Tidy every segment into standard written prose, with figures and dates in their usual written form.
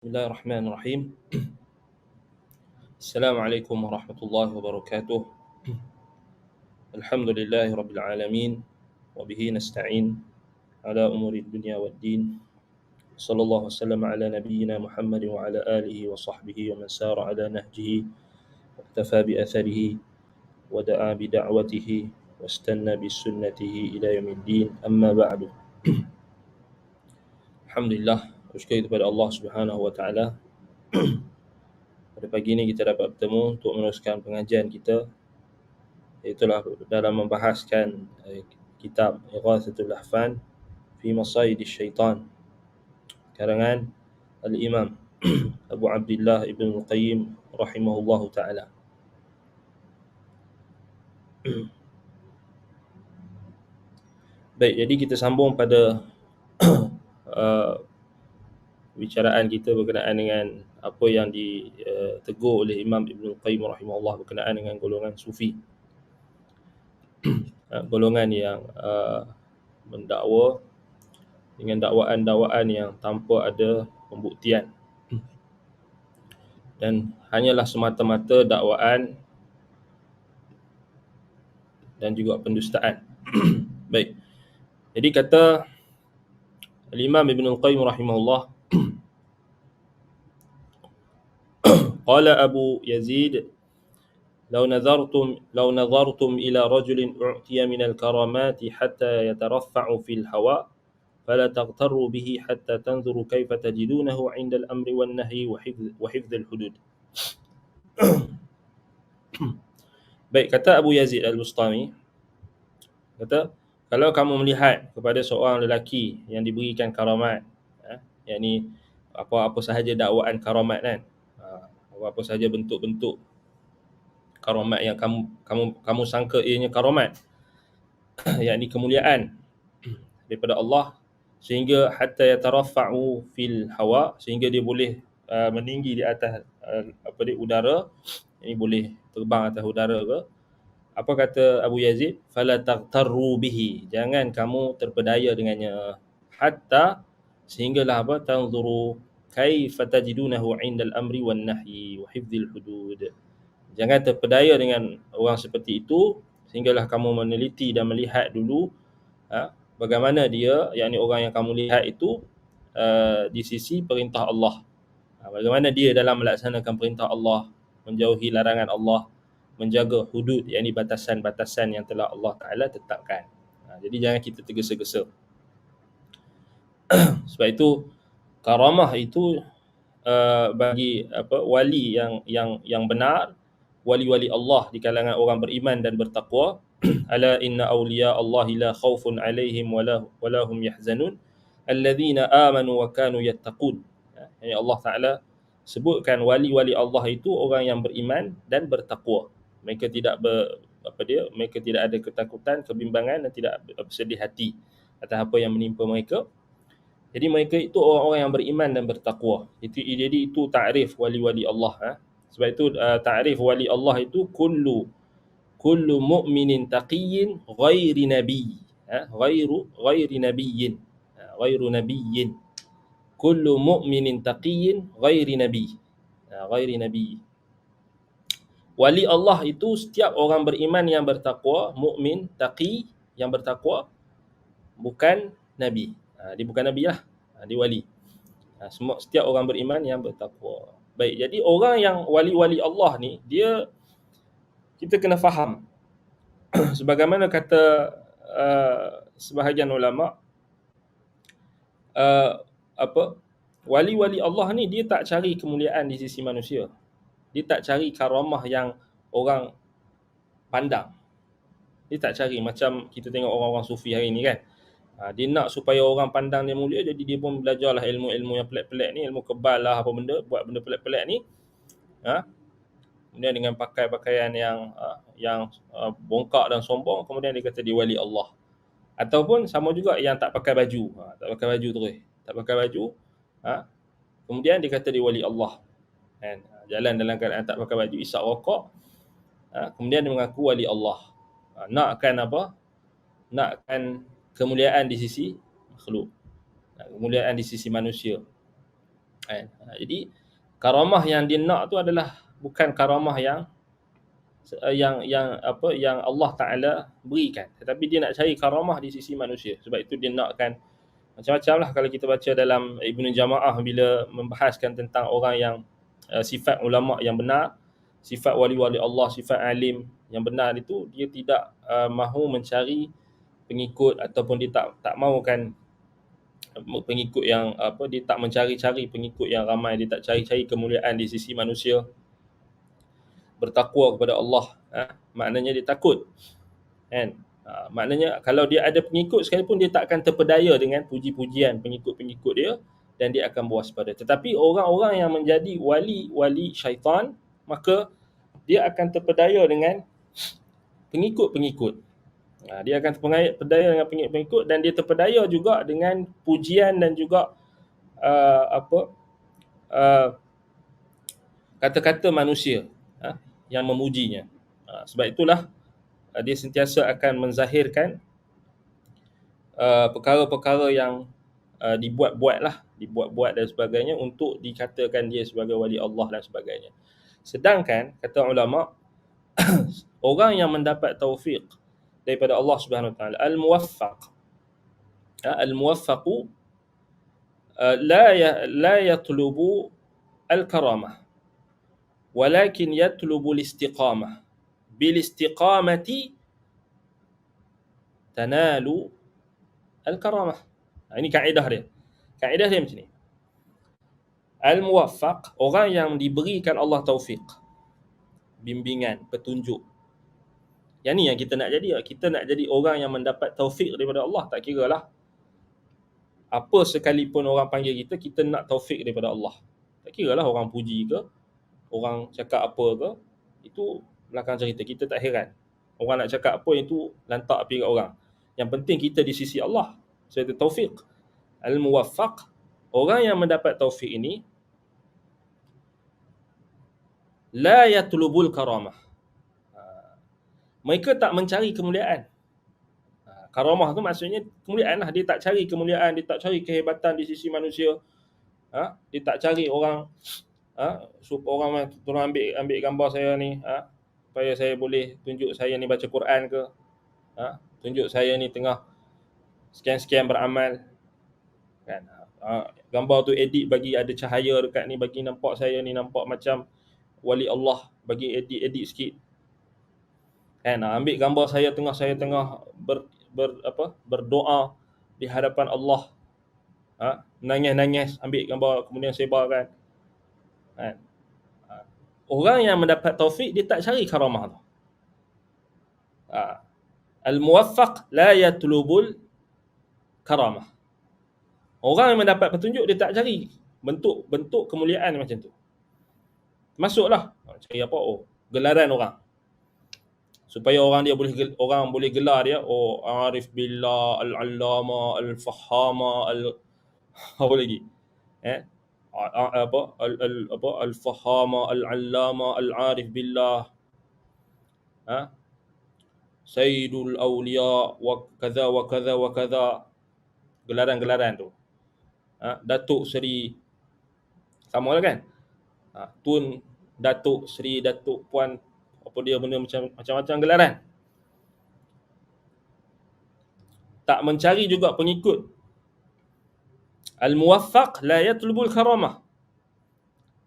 Bismillahirrahmanirrahim. Assalamualaikum warahmatullahi wabarakatuh. Alhamdulillahi rabbil alamin wa bihi nasta'in ala umuri dunya waddin. Sallallahu wasallam ala nabiyyina Muhammad wa ala alihi wa sahbihi wa man sara ala nahjihi wa iktafa bi atharihi wa da'a bi da'watihi wa istanna bi sunnatihi ila yaumiddin. Amma ba'du. Alhamdulillah, bersyukur kepada Allah Subhanahu wa taala. Pada pagi ini kita dapat bertemu untuk meneruskan pengajian kita, itulah dalam membahaskan kitab Ighathatul Lahfan fi Masayidis Syaitan karangan Al-Imam Abu Abdullah Ibn Al-Qayyim rahimahullahu ta'ala. Baik, jadi kita sambung pada bicaraan kita berkenaan dengan apa yang ditegur oleh Imam Ibn Al-Qayyim rahimahullah berkenaan dengan golongan sufi. Golongan yang mendakwa dengan dakwaan-dakwaan yang tanpa ada pembuktian dan hanyalah semata-mata dakwaan dan juga pendustaan. Baik. Jadi kata Al-Imam Ibn Al-Qayyim rahimahullah, qala Abu Yazid, لو نظرتم إلى رجل أعطي من الكرامات حتى يترفع في الهواء فلا تغتروا به حتى تنظروا كيف تجدونه عند الأمر والنهي وحفظ الحدود. Baik, kata Abu Yazid Al-Bustami, kata, kalau kamu melihat kepada seorang lelaki yang diberikan karamat, yakni apa-apa sahaja dakwaan karamat kan, apa-apa sahaja bentuk-bentuk karamat yang kamu sangka ianya karamat, yakni kemuliaan daripada Allah, sehingga hatta yataraffa'u fil hawa, sehingga dia boleh meninggi di atas udara, ini boleh terbang atas udara ke. Apa kata Abu Yazid? Fala taghtarru bihi, jangan kamu terpedaya dengannya, hatta, sehinggalah apa, tanzuru kaifa tajidunahu 'inda al-amri wan nahyi wa hifdzil hudud. Jangan terpedaya dengan orang seperti itu, sehinggalah kamu meneliti dan melihat dulu bagaimana dia, yakni orang yang kamu lihat itu di sisi perintah Allah. Bagaimana dia dalam melaksanakan perintah Allah, menjauhi larangan Allah, menjaga hudud, yakni batasan-batasan yang telah Allah Ta'ala tetapkan. Jadi jangan kita tergesa-gesa. Sebab itu karamah itu bagi wali yang benar, wali-wali Allah di kalangan orang beriman dan bertakwa, ala inna awliya Allahi la khawfun alaihim wala hum yahzanun alladhina amanu wa kanu yattaqun. Yani Allah Ta'ala sebutkan wali-wali Allah itu orang yang beriman dan bertakwa. Mereka tidak mereka tidak ada ketakutan, kebimbangan dan tidak bersedih hati atas apa yang menimpa mereka. Jadi mereka itu orang-orang yang beriman dan bertakwa. Jadi itu ta'rif wali-wali Allah. Sebab itu ta'rif wali Allah itu kullu mu'minin taqiyyin ghairi nabi. Ghairi nabiyyin. Ghairu nabiyyin. Kullu mu'minin taqiyyin ghairi nabi. Ghairi nabi. Wali Allah itu setiap orang beriman yang bertakwa, mukmin, taqi, yang bertakwa, bukan nabi. Dia bukan nabi lah, dia wali. Setiap orang beriman yang bertakwa. Baik, jadi orang yang wali-wali Allah ni, kita kena faham sebagaimana kata sebahagian ulama, wali-wali Allah ni dia tak cari kemuliaan di sisi manusia. Dia tak cari karamah yang orang pandang. Dia tak cari macam kita tengok orang-orang sufi hari ni kan. Dia nak supaya orang pandang dia mulia, jadi dia pun belajarlah ilmu-ilmu yang pelik-pelik ni, ilmu kebal lah, apa benda, buat benda pelik-pelik ni. Kemudian dengan pakai pakaian yang bongkak dan sombong, kemudian dia kata dia wali Allah. Ataupun sama juga yang tak pakai baju, tak pakai baju terus, tak pakai baju, kemudian dia kata dia wali Allah. Kan? Jalan dalam keadaan tak pakai baju, isap rokok, kemudian dia mengaku wali Allah. Nakkan apa? Nakkan kemuliaan di sisi makhluk, kemuliaan di sisi manusia. kan. Jadi karamah yang dia nak tu adalah bukan karamah yang Allah Taala berikan, tetapi dia nak cari karamah di sisi manusia. Sebab itu dia nakkan macam-macam lah. Kalau kita baca dalam Ibnu Jama'ah bila membahaskan tentang orang yang sifat ulama yang benar, sifat wali-wali Allah, sifat alim yang benar itu, dia tidak mahu mencari pengikut, ataupun dia tak mahukan pengikut yang dia tak mencari-cari pengikut yang ramai, dia tak cari-cari kemuliaan di sisi manusia. Bertakwa kepada Allah, maknanya dia takut, kan. Maknanya kalau dia ada pengikut sekalipun, dia tak akan terpedaya dengan puji-pujian pengikut-pengikut dia, dan dia akan berwaspada. Tetapi orang-orang yang menjadi wali syaitan, maka dia akan terpedaya dengan pengikut-pengikut. Dia akan terpedaya dengan pengikut-pengikut, dan dia terpedaya juga dengan pujian dan juga kata-kata manusia yang memujinya. Sebab itulah dia sentiasa akan menzahirkan perkara-perkara yang dibuat-buat dan sebagainya untuk dikatakan dia sebagai wali Allah dan sebagainya. Sedangkan kata ulama, orang yang mendapat taufik daripada Allah Subhanahu Wa Taala, al-muwaffaqu la yatlubu al-karamah, walakin yatlubu al-istiqamah. Bil istiqamati tanalu al-karamah. Ini kaedah dia. Kaedah dia macam ni. Al-muwaffaq, orang yang diberikan Allah taufik, bimbingan, petunjuk. Yang ni yang kita nak jadi. Kita nak jadi orang yang mendapat taufik daripada Allah. Tak kira lah apa sekalipun orang panggil kita, kita nak taufik daripada Allah. Tak kira lah orang puji ke, orang cakap apa ke, itu belakang cerita, kita tak heran. Orang nak cakap apa, itu lantak api kat orang. Yang penting kita di sisi Allah. So itu taufik. Al-muwaffaq, orang yang mendapat taufik ini, la yatlubul karamah, mereka tak mencari kemuliaan. Karamah tu maksudnya kemuliaan lah. Dia tak cari kemuliaan, dia tak cari kehebatan di sisi manusia. Dia tak cari orang orang tolong ambil gambar saya ni, supaya saya boleh tunjuk saya ni baca Quran ke, tunjuk saya ni tengah sekian-sekian beramal, kan. Gambar tu edit bagi ada cahaya dekat ni, bagi nampak saya ni nampak macam wali Allah, bagi edit sikit, kan. Ambil gambar saya tengah berdoa di hadapan Allah, nangis-nangis, ambil gambar kemudian sebarkan, kan. Orang yang mendapat taufik, dia tak cari karamah tu. Al-muwaffaq la yatlubul karamah. Orang yang mendapat petunjuk, dia tak cari bentuk kemuliaan macam tu. Masuklah cari apa? Gelaran orang, supaya orang boleh gelar dia, arif billah, al-allama, al-fahama, apa lagi? Al-fahama, al-allama, al-arif billah, sayyidul awliya wa kadza wa kadza wa kadza. Gelaran-gelaran tu. Datuk Seri, sama lah kan? Tun, Datuk Seri, Datuk Puan, apa dia benda macam-macam gelaran. Tak mencari juga pengikut. Al-muwaffaq la yatlubul karamah.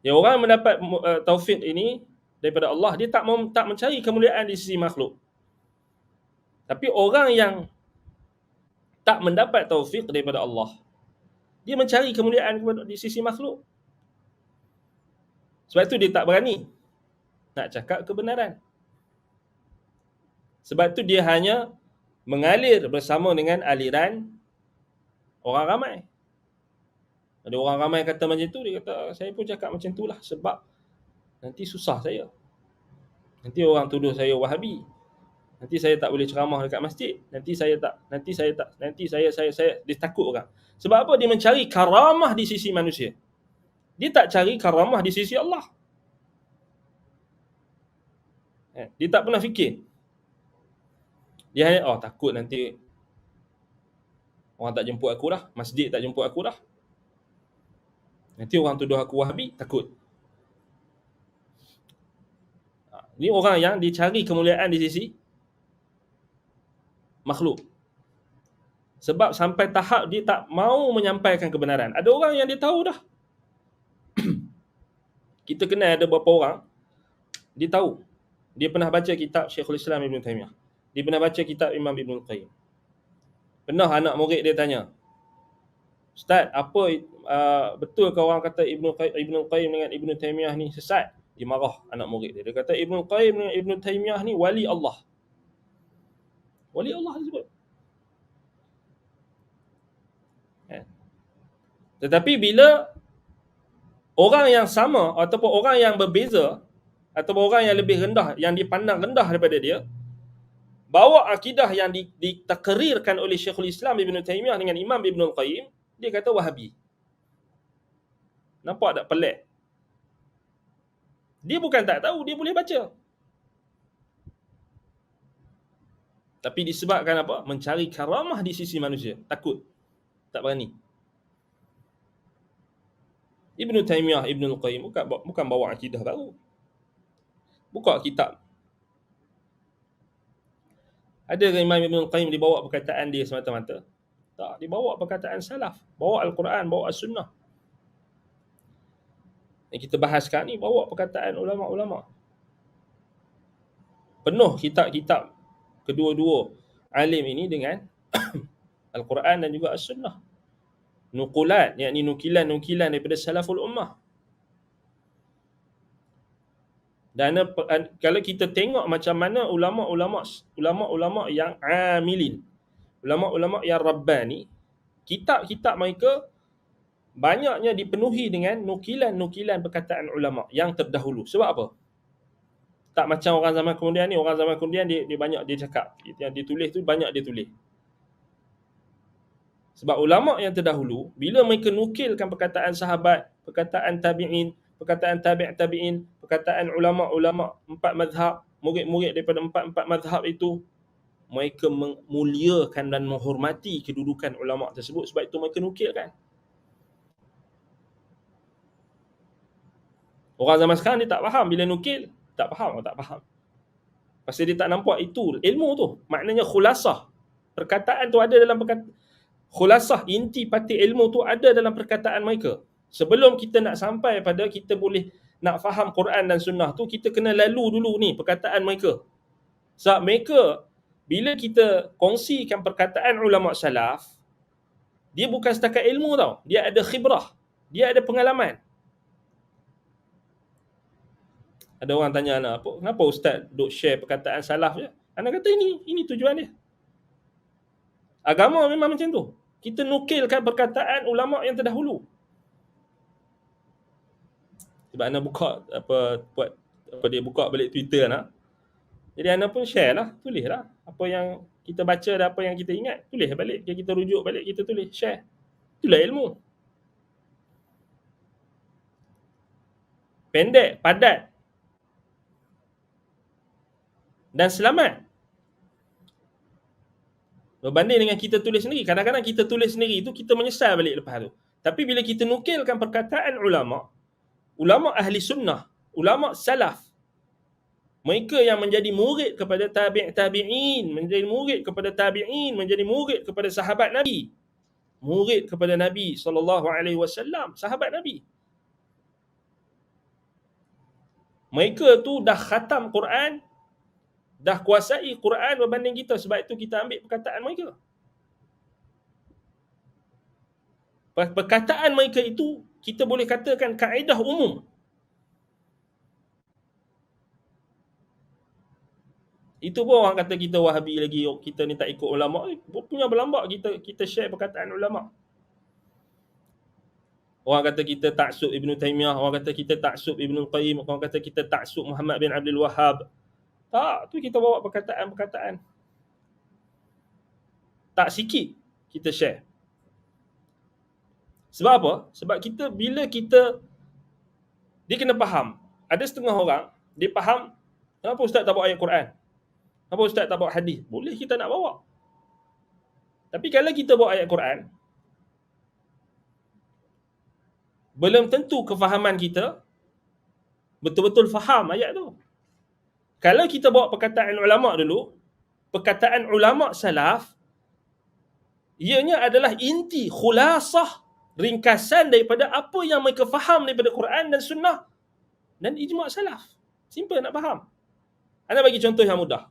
Ya, orang mendapat taufik ini daripada Allah, dia tak mencari kemuliaan di sisi makhluk. Tapi orang yang tak mendapat taufik daripada Allah, dia mencari kemuliaan di sisi makhluk. Sebab itu dia tak berani nak cakap kebenaran. Sebab itu dia hanya mengalir bersama dengan aliran orang ramai. Ada orang ramai kata macam tu, dia kata saya pun cakap macam tu lah, sebab nanti susah saya. Nanti orang tuduh saya Wahabi. Nanti saya tak boleh ceramah dekat masjid. Nanti saya dia takut orang. Sebab apa? Dia mencari karamah di sisi manusia. Dia tak cari karamah di sisi Allah. Dia tak pernah fikir. Dia hanya takut nanti orang tak jemput aku dah, masjid tak jemput aku dah. Nanti orang tuduh aku Wahabi, takut. Ni orang yang dicari kemuliaan di sisi makhluk. Sebab sampai tahap dia tak mau menyampaikan kebenaran. Ada orang yang dia tahu dah. Kita kenal ada beberapa orang, dia tahu. Dia pernah baca kitab Syekhul Islam Ibn Taymiyah. Dia pernah baca kitab Imam Ibn Qayyim. Pernah anak murid dia tanya, Ustaz, apa betul ke orang kata Ibn Qayyim dengan Ibn Taymiyah ni sesat? Dia marah anak murid dia. Dia kata Ibn Qayyim dengan Ibn Taymiyah ni wali Allah. Wali Allah disebut. Tetapi bila orang yang sama ataupun orang yang berbeza ataupun orang yang lebih rendah, yang dipandang rendah daripada dia, bawa akidah yang ditakrirkan oleh Syekhul Islam Ibn Taymiyah dengan Imam Ibn Qayyim, dia kata Wahabi. Nampak tak pelik? Dia bukan tak tahu, dia boleh baca. Tapi disebabkan apa? Mencari karamah di sisi manusia. Takut. Tak berani. Ibn Taymiyah, Ibn Qayyim bukan bawa akidah baru. Buka kitab. Ada Imam Ibn Qayyim dibawa perkataan dia semata-mata? Tak, dibawa perkataan salaf. Bawa Al-Quran, bawa As-Sunnah. Yang kita bahas sekarang ni, bawa perkataan ulama'-ulama'. Penuh kitab-kitab kedua-dua alim ini dengan Al-Quran dan juga As-Sunnah. Nukulat, yakni nukilan-nukilan daripada salaful ummah. Dan kalau kita tengok macam mana ulama' yang amilin, ulama' yang rabbani, kitab-kitab mereka banyaknya dipenuhi dengan nukilan-nukilan perkataan ulama' yang terdahulu. Sebab apa? Tak macam orang zaman kemudian ni. Orang zaman kemudian dia banyak dia cakap. Yang dia tulis tu banyak dia tulis. Sebab ulama' yang terdahulu, bila mereka nukilkan perkataan sahabat, perkataan tabi'in, perkataan tabi'in, perkataan ulama' empat mazhab, murid-murid daripada empat mazhab itu, mereka memuliakan dan menghormati kedudukan ulama' tersebut. Sebab itu mereka nukilkan. Orang zaman sekarang dia tak faham bila nukil. Tak faham. Pasal dia tak nampak itu ilmu tu. Maknanya khulasah. Perkataan tu ada dalam khulasah, inti pati ilmu tu ada dalam perkataan mereka. Sebelum kita nak sampai pada kita boleh nak faham Quran dan Sunnah tu, kita kena lalu dulu ni perkataan mereka. Sebab mereka, bila kita kongsikan perkataan ulama' salaf, dia bukan setakat ilmu tau. Dia ada khibrah. Dia ada pengalaman. Ada orang tanya anak, kenapa Ustaz duk share perkataan salaf je? Anak kata ini tujuan dia. Agama memang macam tu. Kita nukilkan perkataan ulama' yang terdahulu. Sebab anak buka dia buka balik Twitter anak. Jadi anak pun share lah, tulis lah. Apa yang kita baca dan apa yang kita ingat, tulis balik. Kita rujuk balik, kita tulis, share. Itulah ilmu. Pendek, padat, dan selamat. Berbanding dengan kita tulis sendiri. Kadang-kadang kita tulis sendiri itu kita menyesal balik lepas tu. Tapi bila kita nukilkan perkataan ulama' ahli sunnah, ulama' salaf, mereka yang menjadi murid kepada tabi'in, menjadi murid kepada tabi'in, menjadi murid kepada sahabat Nabi, murid kepada Nabi SAW, sahabat Nabi. Mereka tu dah khatam Quran, dah kuasai Quran berbanding kita. Sebab itu kita ambil perkataan mereka. Perkataan mereka itu kita boleh katakan kaedah umum. Itu pun orang kata kita Wahabi lagi, kita ni tak ikut ulama'. Punya berlambak kita share perkataan ulama'. Orang kata kita taksub Ibn Taymiyah, orang kata kita taksub Ibn Qayyim, orang kata kita taksub Muhammad bin Abdul Wahhab. Tak, tu kita bawa perkataan-perkataan. Tak sikit kita share. Sebab apa? Sebab dia kena faham. Ada setengah orang, dia faham, kenapa Ustaz tak bawa ayat Quran? Kenapa Ustaz tak bawa hadis? Boleh kita nak bawa. Tapi kalau kita bawa ayat Quran, belum tentu kefahaman kita betul-betul faham ayat tu. Kalau kita bawa perkataan ulama dulu, perkataan ulama salaf, ianya adalah inti, khulasah, ringkasan daripada apa yang mereka faham daripada Quran dan Sunnah dan ijma' salaf. Simple nak faham. Anda bagi contoh yang mudah.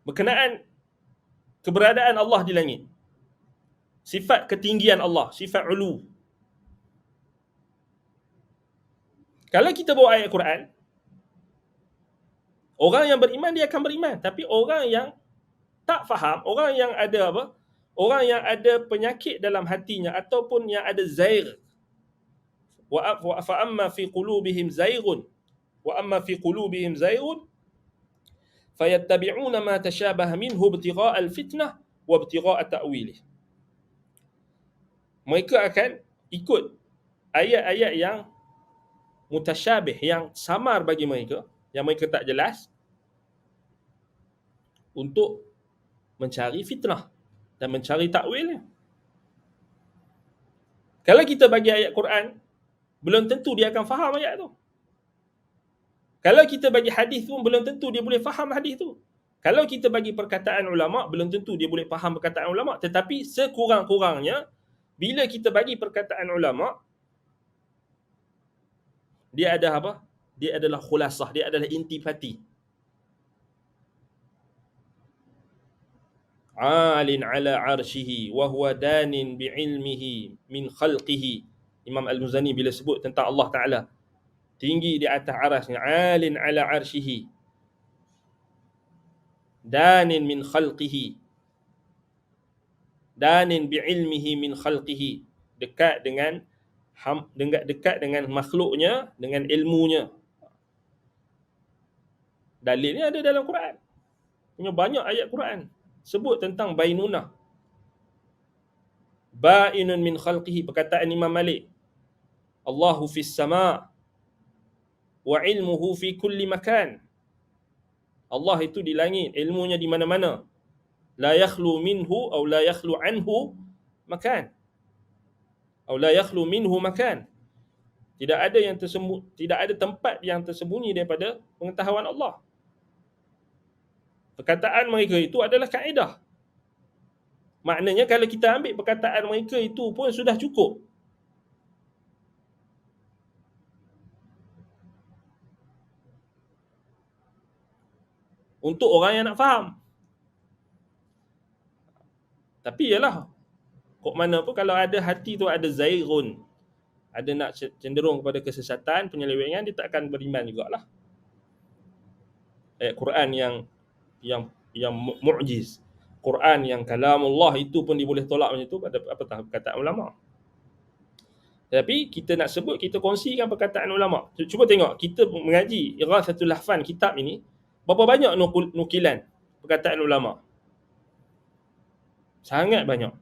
Berkenaan keberadaan Allah di langit. Sifat ketinggian Allah, sifat ulu. Kalau kita bawa ayat Quran, orang yang beriman dia akan beriman. Tapi orang yang tak faham, orang yang ada apa? Orang yang ada penyakit dalam hatinya ataupun yang ada zair. Wa amma fi qulubihim zairun. Wa amma fi qulubihim zairun fayattabi'una ma tashabaha minhu ibtigha'a al-fitnah wa ibtigha'a ta'wilih. Mereka akan ikut ayat-ayat yang mutasyabih, yang samar bagi mereka, yang mereka tak jelas, untuk mencari fitnah dan mencari takwilnya. Kalau kita bagi ayat Quran, belum tentu dia akan faham ayat tu. Kalau kita bagi hadis pun, belum tentu dia boleh faham hadis tu. Kalau kita bagi perkataan ulama, belum tentu dia boleh faham perkataan ulama. Tetapi sekurang-kurangnya, bila kita bagi perkataan ulama, dia ada apa? Dia adalah khulasah, dia adalah intipati. Alin ala arshihi wa huwa danin bi'ilmihi min khalqihi. Imam Al-Muzani bila sebut tentang Allah Ta'ala, tinggi di atas arasnya, alin ala arshihi, danin min khalqihi, danin bi'ilmihi min khalqihi, dekat dengan makhluknya, dengan ilmunya. Dalilnya ada dalam Quran. Punya banyak ayat Quran sebut tentang bainunah. Ba'inun min khalqihi, perkataan Imam Malik. Allahu fis sama' wa ilmuhu fi kulli makan. Allah itu di langit, ilmunya di mana-mana. La yakhlu minhu atau la yakhlu anhu makan. Atau la yakhlu minhu makan. Tidak ada yang tidak ada tempat yang tersembunyi daripada pengetahuan Allah. Perkataan mereka itu adalah kaedah. Maknanya kalau kita ambil perkataan mereka itu pun sudah cukup. Untuk orang yang nak faham. Tapi yalah, kok mana pun kalau ada hati tu ada zairun, ada nak cenderung kepada kesesatan, penyelewengan, dia tak akan beriman jugalah. Ayat Quran yang mu'jiz, Quran yang kalamullah itu pun dia boleh tolak macam tu, pada apatah perkataan ulama. Tapi kita nak sebut, kita kongsikan perkataan ulama. Cuba tengok, kita mengaji Ighathatul Lahfan kitab ini, berapa banyak nukilan perkataan ulama? Sangat banyak.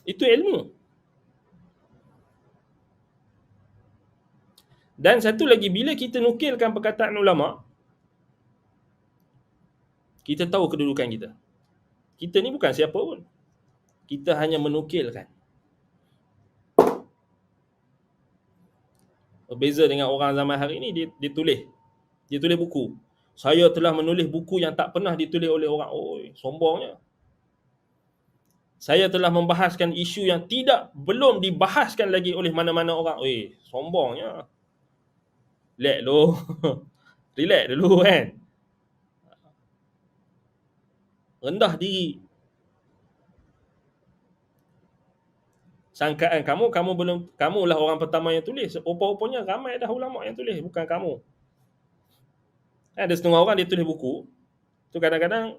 Itu ilmu. Dan satu lagi, bila kita nukilkan perkataan ulama, kita tahu kedudukan kita. Kita ni bukan siapa pun. Kita hanya menukilkan. Berbeza dengan orang zaman hari ini, dia tulis buku. Saya telah menulis buku yang tak pernah ditulis oleh orang. Oi, sombongnya. Saya telah membahaskan isu yang belum dibahaskan lagi oleh mana-mana orang. Oi, sombongnya. Relax dulu. Relax dulu kan. Rendah diri. Sangkaan kamulah orang pertama yang tulis. Rupa-rupanya ramai dah ulama yang tulis, bukan kamu. Ada setengah orang dia tulis buku. Tu kadang-kadang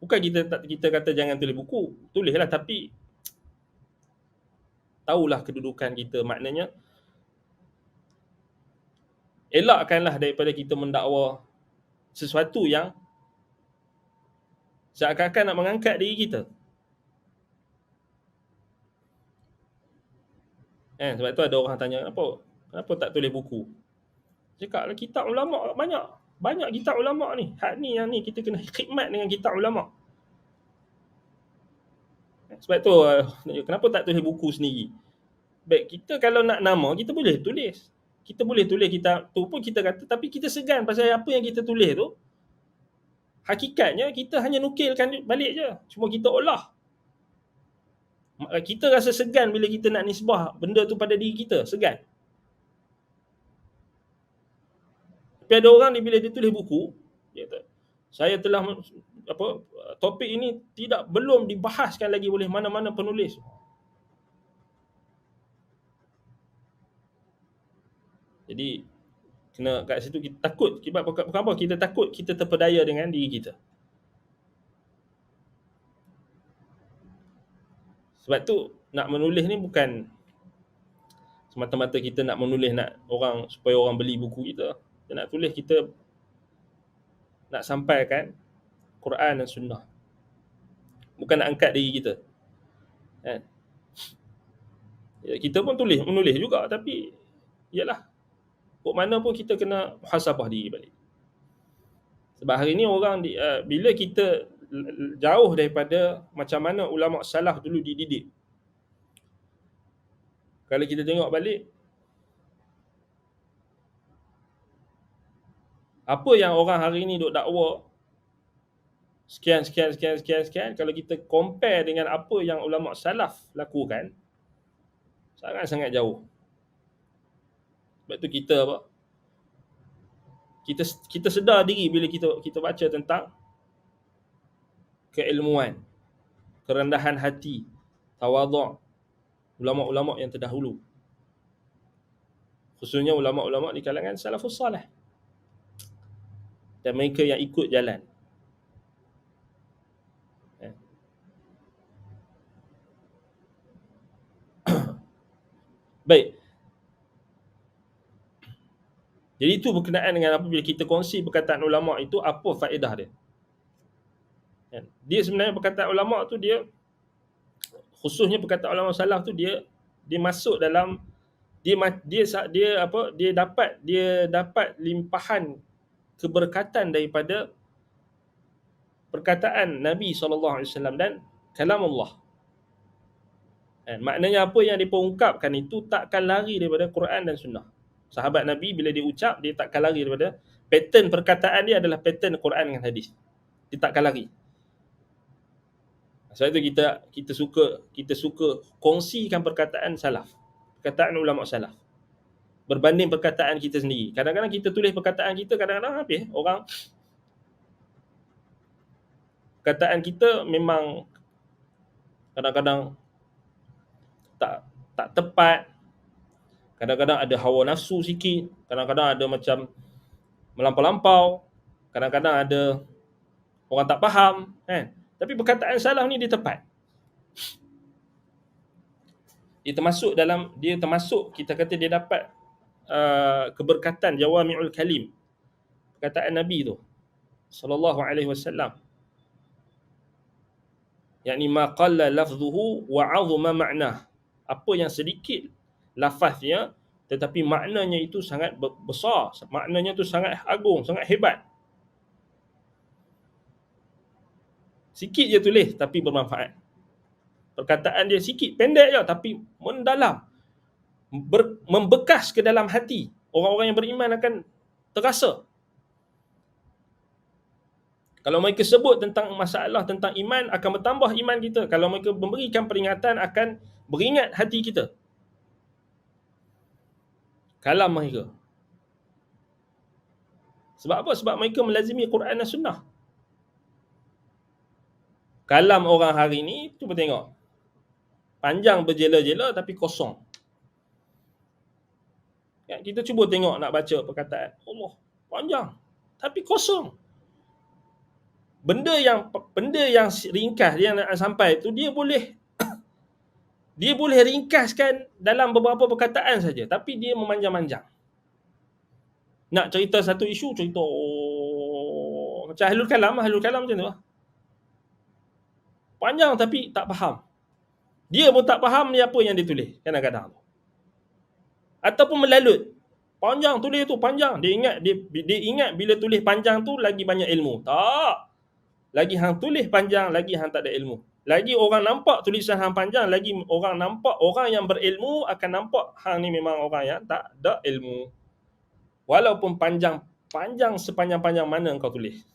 bukan kita kata jangan tulis buku, tulislah, tapi tahulah kedudukan kita. Maknanya elakkanlah daripada kita mendakwa sesuatu yang seakan-akan nak mengangkat diri kita. Sebab tu ada orang tanya, kenapa tak tulis buku? Cakaplah kitab ulama banyak kitab ulama ni. Hak ni yang ni kita kena khidmat dengan kitab ulama. Sebab tu kenapa tak tulis buku sendiri? Baik, kita kalau nak nama, kita boleh tulis. Kita boleh tulis kitab tu pun kita kata, tapi kita segan pasal apa yang kita tulis tu. Hakikatnya kita hanya nukilkan balik je. Cuma kita olah. Kita rasa segan bila kita nak nisbah benda tu pada diri kita. Segan. Tapi ada orang ni bila dia tulis buku, dia kata, saya telah topik ini belum dibahaskan lagi oleh mana-mana penulis. Jadi kena kat situ kita takut. Bukan apa, kita takut kita terpedaya dengan diri kita. Sebab tu nak menulis ni bukan semata-mata kita nak menulis nak orang supaya orang beli buku kita. Kita nak tulis, kita nak sampaikan Quran dan Sunnah. Bukan nak angkat diri kita. Kan? Ya, kita pun menulis juga, tapi yalah, kok mana pun kita kena muhasabah diri balik. Sebab hari ni orang bila kita jauh daripada macam mana ulama salaf dulu dididik. Kalau kita tengok balik, apa yang orang hari ni duk dakwa sekian, kalau kita compare dengan apa yang ulama salaf lakukan, sangat-sangat jauh. Sebab tu kita kita sedar diri bila kita baca tentang keilmuan, kerendahan hati, tawaduk ulama-ulama yang terdahulu. Khususnya ulama-ulama di kalangan salafus salih. Dan mereka yang ikut jalan. Baik. Jadi itu berkenaan dengan apabila kita kongsi perkataan ulama itu, apa faedah dia. Dia sebenarnya perkataan ulama tu dia, khususnya perkataan ulama salaf tu, dia masuk dalam dia dapat limpahan keberkatan daripada perkataan Nabi SAW dan kalam Allah. Maknanya apa yang diperungkapkan itu takkan lari daripada Quran dan Sunnah. Sahabat Nabi bila dia ucap, dia takkan lari daripada pattern perkataan dia adalah pattern Quran dengan hadis. Dia takkan lari. Sebab itu kita suka kongsikan perkataan salaf, perkataan ulama salaf berbanding perkataan kita sendiri. Kadang-kadang kita tulis perkataan kita, kadang-kadang habis orang perkataan kita memang kadang-kadang tak tepat, kadang-kadang ada hawa nafsu sikit, kadang-kadang ada macam melampau-lampau, kadang-kadang ada orang tak faham, kan? Tapi perkataan salaf ni dia tepat. Dia termasuk kita kata dia dapat keberkatan jawami'ul kalim. Perkataan Nabi tu sallallahu alaihi wasallam. Yakni ma qalla lafzuhu wa 'azuma ma'nah. Apa yang sedikit lafaznya tetapi maknanya itu sangat besar, maknanya itu sangat agung, sangat hebat. Sikit je tulis tapi bermanfaat. Perkataan dia sikit, pendek je tapi mendalam, membekas ke dalam hati. Orang-orang yang beriman akan terasa. Kalau mereka sebut tentang masalah tentang iman, akan bertambah iman kita. Kalau mereka memberikan peringatan, akan beringat hati kita. Kalam mereka. Sebab apa? Sebab mereka melazimi Quran dan Sunnah. Kalam orang hari ni, cuba tengok. Panjang berjela-jela tapi kosong. Ya, kita cuba tengok nak baca perkataan Allah. Panjang tapi kosong. Benda yang ringkas dia nak sampai tu, dia boleh ringkaskan dalam beberapa perkataan saja, tapi dia memanjang-manjang. Nak cerita satu isu, cerita macam ahlul kalam macam tu lah. Panjang tapi tak faham. Dia pun tak faham ni apa yang dia tulis kadang-kadang. Ataupun melalut. Panjang tulis tu, panjang. Dia ingat bila tulis panjang tu lagi banyak ilmu. Tak. Lagi hang tulis panjang, lagi hang tak ada ilmu. Lagi orang nampak tulisan hang panjang, lagi orang nampak, orang yang berilmu akan nampak hang ni memang orang yang tak ada ilmu. Walaupun panjang sepanjang-panjang mana kau tulis.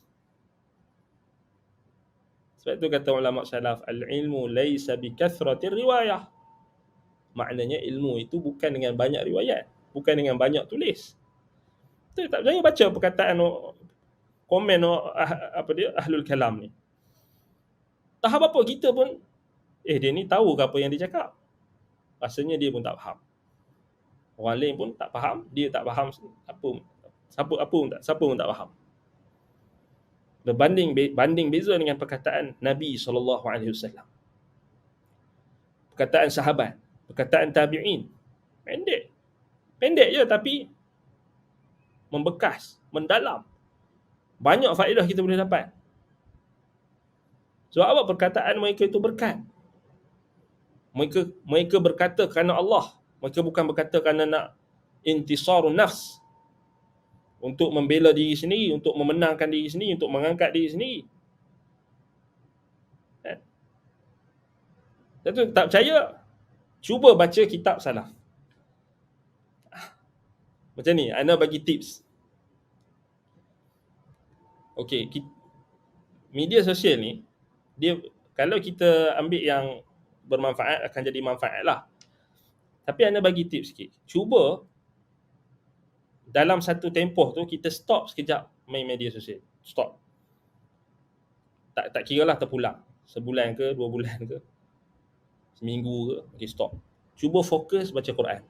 Sebab tu kata ulama salaf, al-ilmu laisa bi kathratir riwayah. Maknanya ilmu itu bukan dengan banyak riwayat, bukan dengan banyak tulis. Kita tak percaya baca perkataan komen apa dia ahlul kalam ni. Tak apa kita pun dia ni tahu ke apa yang dia cakap. Rasanya dia pun tak faham. Orang lain pun tak faham, dia tak faham siapa pun tak faham. Banding beza dengan perkataan Nabi SAW, perkataan sahabat, perkataan tabi'in. Pendek je tapi membekas, mendalam. Banyak faedah kita boleh dapat. Sebab apa? Perkataan mereka itu berkat. Mereka berkata kerana Allah. Mereka bukan berkata kerana nak intisarun nafs, untuk membela diri sendiri, untuk memenangkan diri sendiri, untuk mengangkat diri sendiri. Tentu tak percaya, cuba baca kitab salaf. Macam ni, ana bagi tips. Okey, media sosial ni, dia kalau kita ambil yang bermanfaat akan jadi manfaat lah. Tapi ana bagi tips sikit. Cuba dalam satu tempoh tu kita stop sekejap main media sosial. Stop. Tak kira lah terpulang. Sebulan ke, 2 bulan ke, seminggu ke, okay, stop. Cuba fokus baca Quran.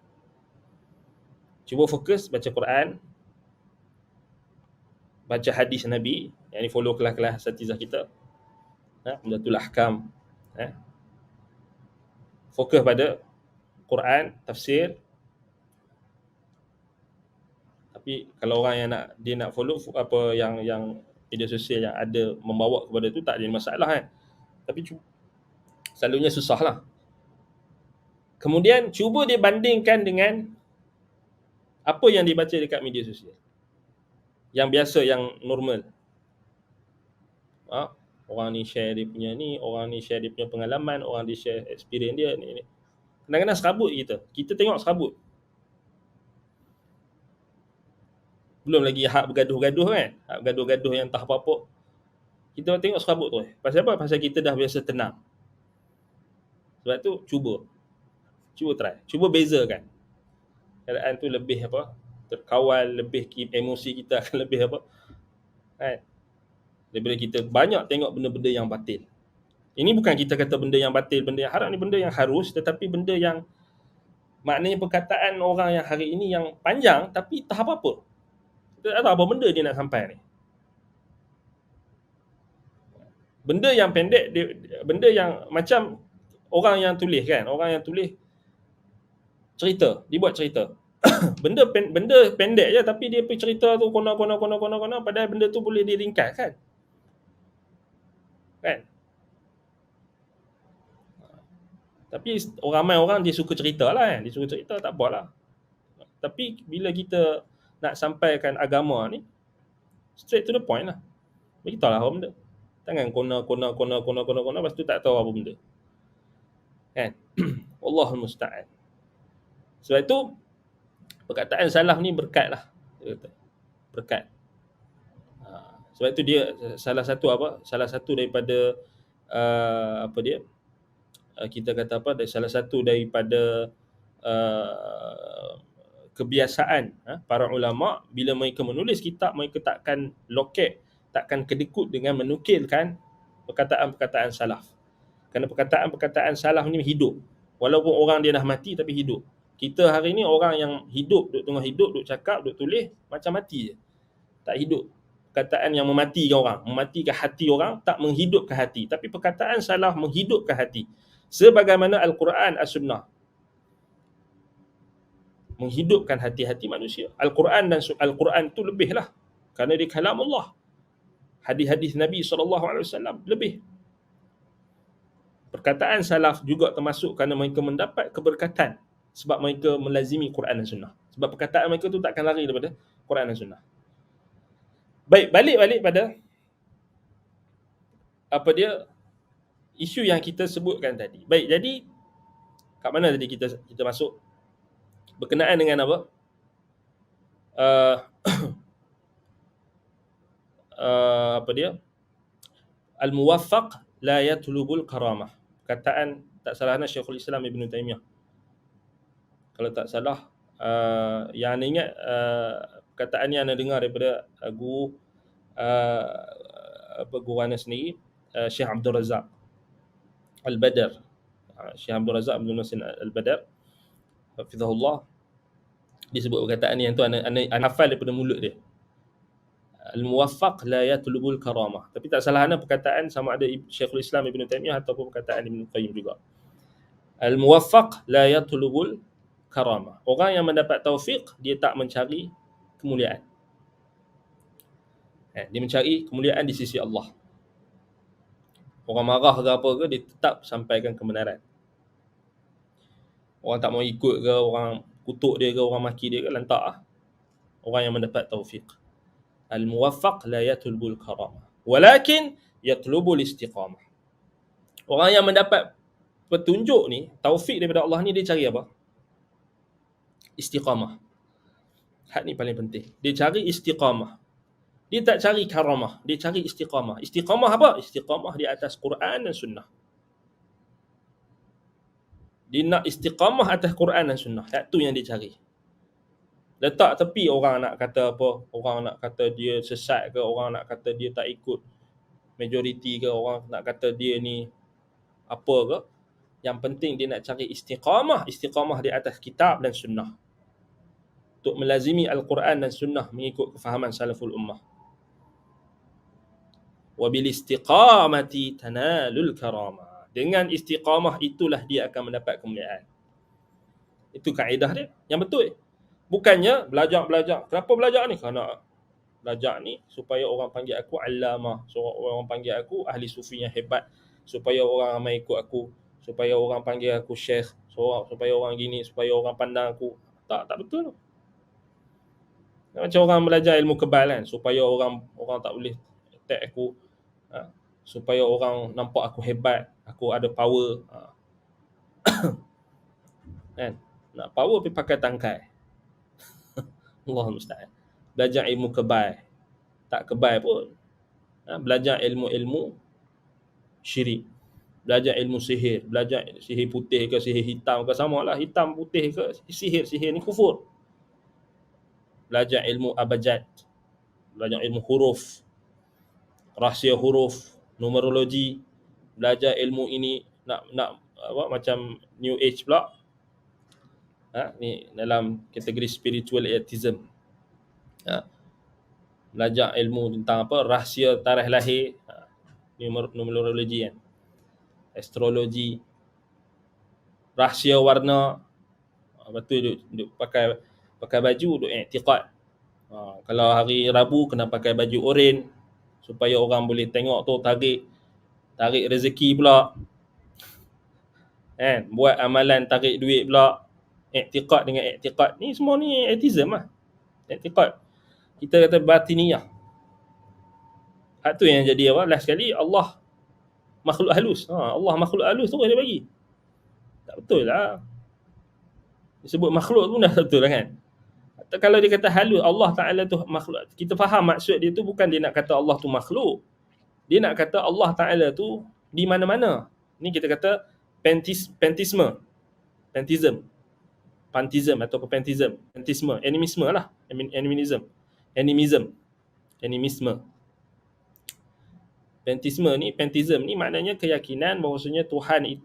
Cuba fokus baca Quran, baca hadis Nabi, yang ni follow kelas-kelas asatizah kita. Umdatul Ahkam. Fokus pada Quran, tafsir. Tapi kalau orang yang dia nak follow apa yang media sosial yang ada membawa kepada tu, tak ada masalah kan. Tapi selalunya susah lah. Kemudian cuba dia bandingkan dengan apa yang dibaca dekat media sosial, yang biasa, yang normal. Orang ni share dia punya ni, orang ni share dia punya pengalaman, orang ni share experience dia ni. Kadang-kadang serabut kita tengok serabut. Belum lagi hak bergaduh-gaduh kan, hak bergaduh-gaduh yang tak apa-apa. Kita tengok serabut tu. Pasal apa? Pasal kita dah biasa tenang. Sebab tu cuba try, cuba bezakan. Keadaan tu lebih apa, terkawal, lebih emosi kita akan lebih apa kan, daripada kita banyak tengok benda-benda yang batil. Ini bukan kita kata benda yang batil, benda yang haram, ni benda yang harus, tetapi benda yang maknanya perkataan orang yang hari ini yang panjang tapi tak apa-apa. Kita tak tahu apa benda dia nak sampai ni. Benda yang pendek, benda yang macam orang yang tulis kan, orang yang tulis cerita, dia buat cerita. benda pendek je tapi dia pergi cerita tu kona, padahal benda tu boleh diringkas kan. Tapi ramai orang dia suka cerita lah kan, dia suka cerita, tak apa lah. Tapi bila kita nak sampaikan agama ni, straight to the point lah. Beritahu lah apa benda. Jangan kona, lepas tu tak tahu apa benda kan. Wallahul musta'an. Sebab itu perkataan salaf ni berkat lah, berkat. Sebab itu dia salah satu daripada kita kata apa, salah satu daripada kebiasaan para ulama, bila mereka menulis kitab, mereka takkan loket, takkan kedekut dengan menukilkan perkataan-perkataan salaf. Kerana perkataan-perkataan salaf ni hidup. Walaupun orang dia dah mati tapi hidup. Kita hari ni orang yang hidup, duk tengah hidup, duk cakap, duk tulis, macam mati je. Tak hidup. Perkataan yang mematikan orang, mematikan hati orang, tak menghidupkan hati. Tapi perkataan salaf menghidupkan hati. Sebagaimana Al-Quran, As-Sunnah menghidupkan hati-hati manusia. Al-Quran dan Al-Quran tu lebihlah, kerana dia kalam Allah. Hadis-hadis Nabi SAW lebih. Perkataan salaf juga termasuk kerana mereka mendapat keberkatan sebab mereka melazimi Quran dan Sunnah. Sebab perkataan mereka tu takkan lari daripada Quran dan Sunnah. Baik, balik pada apa dia, isu yang kita sebutkan tadi. Baik, jadi kat mana tadi kita masuk? Berkenaan dengan apa? Uh, apa dia? Al-muwaffaq la yatlubul karamah. Kataan tak salahnya Syekhul Islam Ibn Taymiyah. Kalau tak salah, yang anda ingat, perkataan ni anda dengar daripada guru guru anda sendiri, Syekh Abdul Razak Al-Badar. Syekh Abdul Razak Abdul Masin Al-Badar, hafizahullah, disebut perkataan ni yang tu anda hafal daripada mulut dia. Al-muwaffaq la yatlubul karamah. Tapi tak salah anda perkataan sama ada Syekhul Islam Ibn Taymiyah ataupun perkataan Ibn Qayyim juga. Al-muwaffaq la yatlubul karamah. Orang yang mendapat taufik, dia tak mencari kemuliaan. Dia mencari kemuliaan di sisi Allah. Orang marah ke apa ke, dia tetap sampaikan kebenaran. Orang tak mau ikut ke, orang kutuk dia ke, orang maki dia ke, lantak lah. Orang yang mendapat taufik. Al-muwaffaq la yatlubul karamah, walakin yatlubul istiqamah. Orang yang mendapat petunjuk ni, taufik daripada Allah ni, dia cari apa? Istiqamah. Hak ni paling penting. Dia cari istiqamah. Dia tak cari karamah, dia cari istiqamah. Istiqamah apa? Istiqamah di atas Quran dan Sunnah. Dia nak istiqamah atas Quran dan Sunnah. Itu yang dia cari. Letak tepi orang nak kata apa, orang nak kata dia sesat ke, orang nak kata dia tak ikut majoriti ke, orang nak kata dia ni apa ke. Yang penting dia nak cari istiqamah. Istiqamah di atas kitab dan sunnah, untuk melazimi Al-Quran dan sunnah mengikut kefahaman salaful ummah. Wabil istiqamati tanalul karamah. Dengan istiqamah itulah dia akan mendapat kemuliaan. Itu kaedah dia yang betul. Bukannya belajar. Kenapa belajar ni? Kerana belajar ni supaya orang panggil aku allamah, supaya orang panggil aku ahli sufi yang hebat, supaya orang ramai ikut aku, supaya orang panggil aku syekh, supaya orang gini, supaya orang pandang aku. Tak betul. Macam orang belajar ilmu kebal kan, supaya orang tak boleh attack aku, supaya orang nampak aku hebat, aku ada power. Kan? Nak power pergi pakai tangkai. Allah musta'an. Belajar ilmu kebal, tak kebal pun. Belajar ilmu syirik, belajar ilmu sihir, belajar sihir putih ke sihir hitam ke, sama lah, hitam putih ke, sihir ni kufur. Belajar ilmu abjad, belajar ilmu huruf, rahsia huruf, numerologi, belajar ilmu ini nak apa, macam new age pula. Ni dalam kategori spiritual atheism. Belajar ilmu tentang apa, rahsia tarikh lahir, numerologi kan, astrologi, rahsia warna. Betul duk pakai baju duk i'tiqad. Kalau hari Rabu kena pakai baju oren supaya orang boleh tengok tu, tarik rezeki pula. Kan, buat amalan tarik duit pula. I'tiqad dengan i'tiqad ni semua ni atheism lah. I'tiqad kita kata batiniyah. Hak tu yang jadi apa? Last sekali Allah makhluk halus. Allah makhluk halus tu dia bagi. Tak betul lah. Disebut makhluk pun dah betul lah kan. Kalau dia kata halus, Allah Ta'ala tu makhluk, kita faham maksud dia tu bukan dia nak kata Allah tu makhluk. Dia nak kata Allah Ta'ala tu di mana-mana. Ni kita kata pantheism atau pantheism, animisme lah. Animism. Pantheism ni maknanya keyakinan bahawasanya Tuhan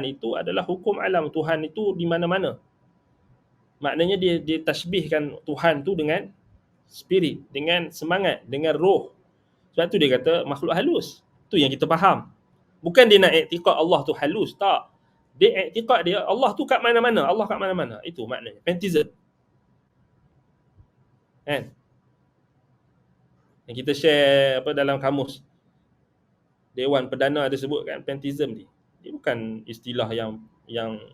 itu adalah hukum alam. Tuhan itu di mana-mana. Maknanya dia tasbihkan Tuhan tu dengan spirit, dengan semangat, dengan roh. Sebab tu dia kata makhluk halus. Tu yang kita faham. Bukan dia nak i'tiqad Allah tu halus, tak. Dia i'tiqad dia Allah tu kat mana-mana. Allah kat mana-mana. Itu maknanya pantheism. Kan? Yang kita share apa dalam kamus Dewan Perdana ada sebut kan, pantheism ni. Dia bukan istilah yang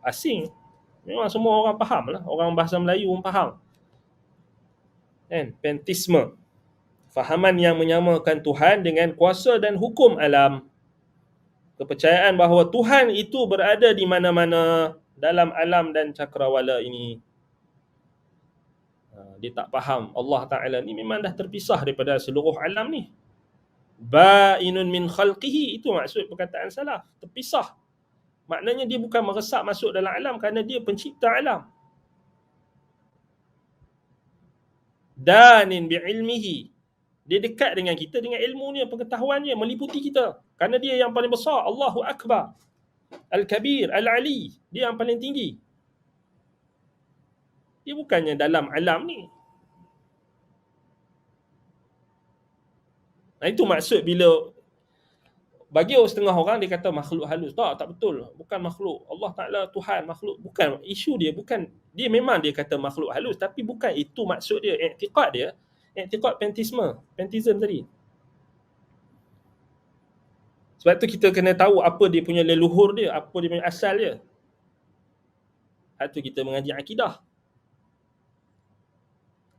asing. Memang semua orang faham lah. Orang bahasa Melayu pun faham. Kan? Pantheisme. Fahaman yang menyamakan Tuhan dengan kuasa dan hukum alam. Kepercayaan bahawa Tuhan itu berada di mana-mana dalam alam dan cakrawala ini. Dia tak faham Allah Ta'ala ni memang dah terpisah daripada seluruh alam ni. Ba'inun min khalqihi, itu maksud perkataan salaf. Terpisah. Maknanya dia bukan meresap masuk dalam alam kerana dia pencipta alam. Danin bi'ilmihi, dia dekat dengan kita dengan ilmunya, pengetahuannya, meliputi kita. Kerana dia yang paling besar, Allahu Akbar, Al-Kabir, Al-Ali, dia yang paling tinggi. Dia bukannya dalam alam ni. Nah, itu maksud bila bagi setengah orang dia kata makhluk halus. Tak betul. Bukan makhluk. Allah Ta'ala Tuhan, makhluk. Bukan. Isu dia bukan. Dia memang dia kata makhluk halus. Tapi bukan itu maksud dia. I'tiqad dia. I'tiqad pantheism tadi. Sebab tu kita kena tahu apa dia punya leluhur dia. Apa dia punya asal dia. Itu kita mengaji akidah.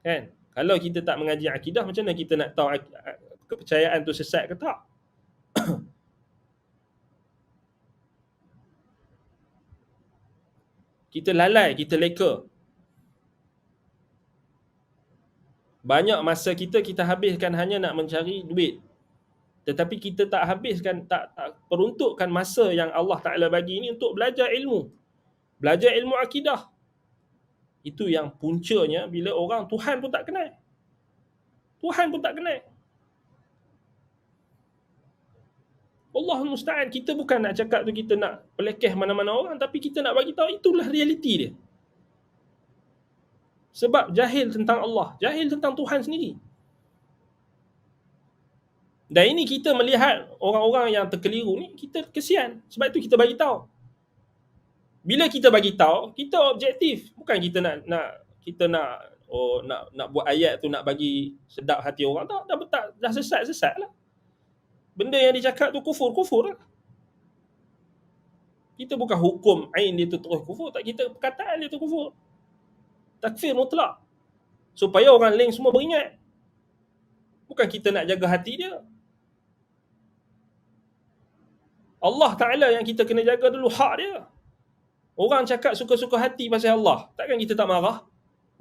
Kan? Kalau kita tak mengaji akidah, macam mana kita nak tahu kepercayaan tu sesat ke tak? Kita lalai, kita leka. Banyak masa kita habiskan hanya nak mencari duit. Tetapi kita tak habiskan, tak peruntukkan masa yang Allah Ta'ala bagi ini untuk belajar ilmu. Belajar ilmu akidah. Itu yang puncanya bila orang Tuhan pun tak kenal. Tuhan pun tak kenal. Allahul Musta'an, kita bukan nak cakap tu kita nak pelekeh mana-mana orang, tapi kita nak bagi tahu itulah realiti dia. Sebab jahil tentang Allah, jahil tentang Tuhan sendiri. Dan ini kita melihat orang-orang yang terkeliru ni, kita kesian. Sebab itu kita bagi tahu. Bila kita bagi tahu, kita objektif. Bukan kita nak buat ayat tu nak bagi sedap hati orang. Tak, dah sesat lah. Benda yang dicakap tu kufur lah. Kita bukan hukum ain dia tu terus kufur, tak, kita perkataan dia tu kufur. Takfir mutlak. Supaya orang lain semua beringat. Bukan kita nak jaga hati dia. Allah Ta'ala yang kita kena jaga dulu hak dia. Orang cakap suka-suka hati pasal Allah, takkan kita tak marah?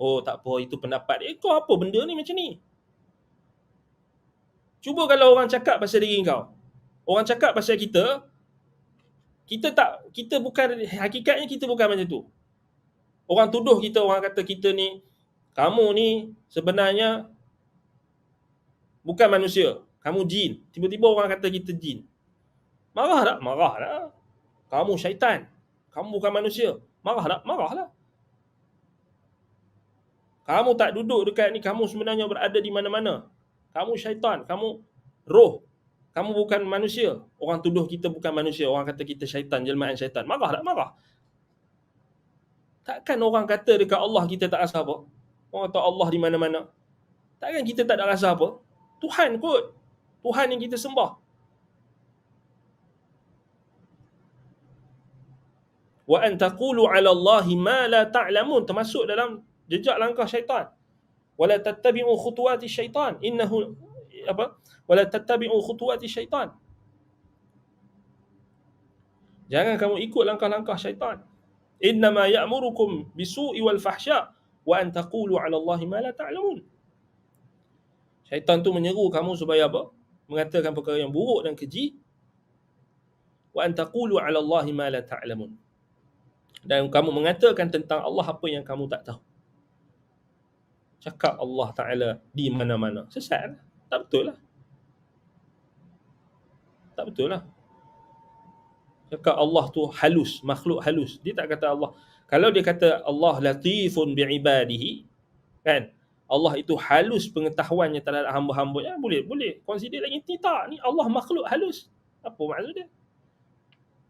Oh, tak apa, itu pendapat dia. Kau apa benda ni macam ni? Cuba kalau orang cakap pasal diri kau, orang cakap pasal kita bukan, hakikatnya kita bukan macam tu. Orang tuduh kita, orang kata kita ni, kamu ni sebenarnya bukan manusia, kamu jin. Tiba-tiba orang kata kita jin. Marah tak? Marah lah. Kamu syaitan, kamu bukan manusia. Marah tak? Marah lah. Kamu tak duduk dekat ni, kamu sebenarnya berada di mana-mana. Kamu syaitan, kamu roh, kamu bukan manusia. Orang tuduh kita bukan manusia, orang kata kita syaitan, jelmaan syaitan. Marah tak? Marah. Takkan orang kata dekat Allah kita tak rasa apa? Orang kata Allah di mana-mana. Takkan kita tak ada rasa apa? Tuhan kot. Tuhan yang kita sembah. Wa an taqulu 'ala Allahi ma la ta'lamun, termasuk dalam jejak langkah syaitan. Wala tattabi'u khutuwati syaitan, innahu wala tattabi'u khutuwati syaitan. Jangan kamu ikut langkah-langkah syaitan. Innama ya'murukum bisu'i wal fahsya wa an taqulu 'ala Allahi ma la ta'lamun. Syaitan tu menyeru kamu supaya apa? Mengatakan perkara yang buruk dan keji. Wa an taqulu 'ala Allahi ma la ta'lamun. Dan kamu mengatakan tentang Allah apa yang kamu tak tahu. Cakap Allah Ta'ala di mana-mana. Sesat lah. Tak betul lah. Tak betul lah. Cakap Allah tu halus, makhluk halus. Dia tak kata Allah. Kalau dia kata Allah latifun bi'ibadihi, kan? Allah itu halus pengetahuannya terhadap hamba-hambanya, boleh consider lagi. Tak, ni Allah makhluk halus. Apa maksud dia?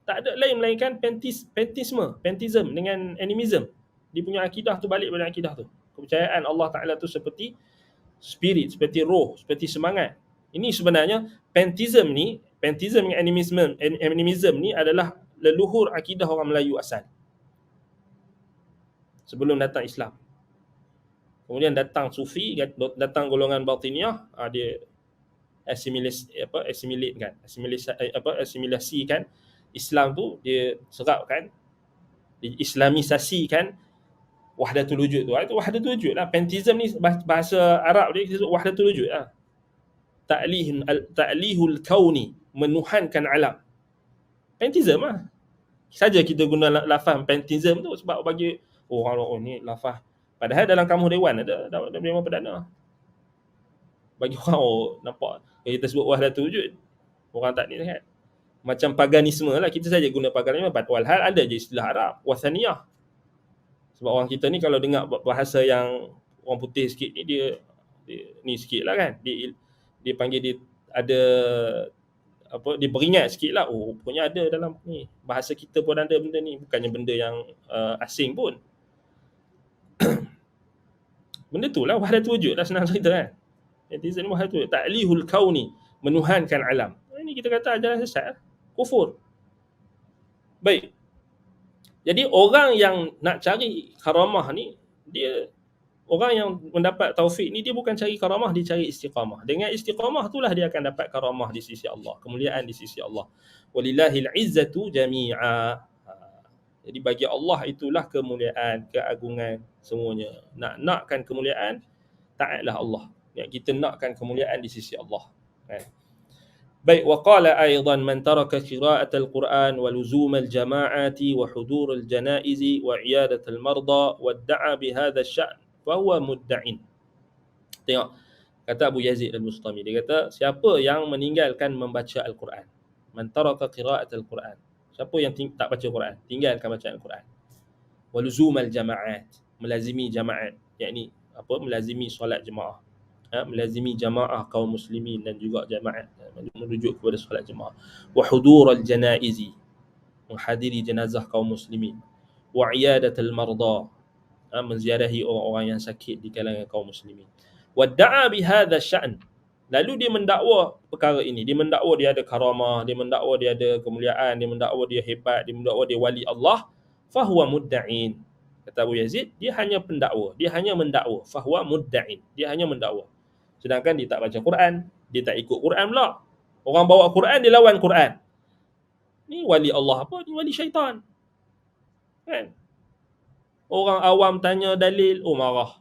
Tak ada lain melainkan pantheism dengan animism. Dia punya akidah tu balik pada akidah tu. Kepercayaan Allah Ta'ala tu seperti spirit, seperti roh, seperti semangat. Ini sebenarnya pantheism dengan animism ni adalah leluhur akidah orang Melayu asal. Sebelum datang Islam. Kemudian datang Sufi, datang golongan Batiniyah, dia asimilasikan Islam tu, dia serapkan, diislamisasikan wahdatul wujud tu. Itu wahdatul wujud lah. Pantheism ni bahasa Arab dia disebut wahdatul wujud lah. Ta'lihul kauni, menuhankan alam. Pantheism lah. Saja kita guna lafaz pantheism tu sebab bagi orang ni lafaz. Padahal dalam kamus dewan ada Dewan Perdana. Bagi orang nampak kita sebut wahdatul wujud, orang tak ni kan. Macam paganisme lah, kita saja guna paganisme, walhal ada je istilah Arab, wasaniyah. Sebab orang kita ni kalau dengar bahasa yang orang putih sikit ni, dia ni sikit lah kan, dia panggil, dia ada dia beringat sikit lah, rupanya ada dalam ni, bahasa kita pun ada benda ni, bukannya benda yang asing pun. Benda tu lah wahdatul wujud lah, senang cerita kan. Netizen wahdatul wujud, ta'lihul kauni, menuhankan alam. Ini kita kata ajaran sesat lah, kufur. Baik. Jadi orang yang nak cari karamah ni, dia orang yang mendapat taufik ni, dia bukan cari karamah, dia cari istiqamah. Dengan istiqamah itulah dia akan dapat karamah di sisi Allah, kemuliaan di sisi Allah. Walillahil izzatu jami'a. Jadi bagi Allah itulah kemuliaan, keagungan semuanya. Nakkan kemuliaan, taatlah Allah. Yang kita nakkan kemuliaan di sisi Allah. Baik, wa qala aidan man taraka qira'atal Quran wa luzum al-jama'ati wa hudur al-janaizi wa iyadat al-marda wa da'a bi hadha asy-sya'n fa huwa mudda'in. Tengok kata Abu Yazid al-Bustami, dia kata siapa yang meninggalkan membaca Al-Quran, man taraka qira'atal Quran, siapa yang tak baca Quran, tinggalkan bacaan Al-Quran, wa luzum al-jama'at, melazimi jamaat, yakni melazimi solat jemaah, melazimi jamaah kaum muslimin dan juga jamaat, merujuk kepada solat jemaah, wa hudur al-janaizi, menghadiri jenazah kaum muslimin, wa iyadat al-marda, menziarahi orang-orang yang sakit di kalangan kaum muslimin, wa da'a bi hadha sya'n, lalu dia mendakwa perkara ini, dia mendakwa dia ada karamah, dia mendakwa dia ada kemuliaan, dia mendakwa dia hebat, dia mendakwa dia wali Allah, fahuwa mudda'in. Kata Abu Yazid, dia hanya pendakwa, dia hanya mendakwa, fahuwa mudda'in, dia hanya mendakwa. Sedangkan dia tak baca Quran, dia tak ikut Quran pula. Orang bawa Quran, dia lawan Quran. Ni wali Allah apa? Ni wali syaitan. Kan? Orang awam tanya dalil, marah.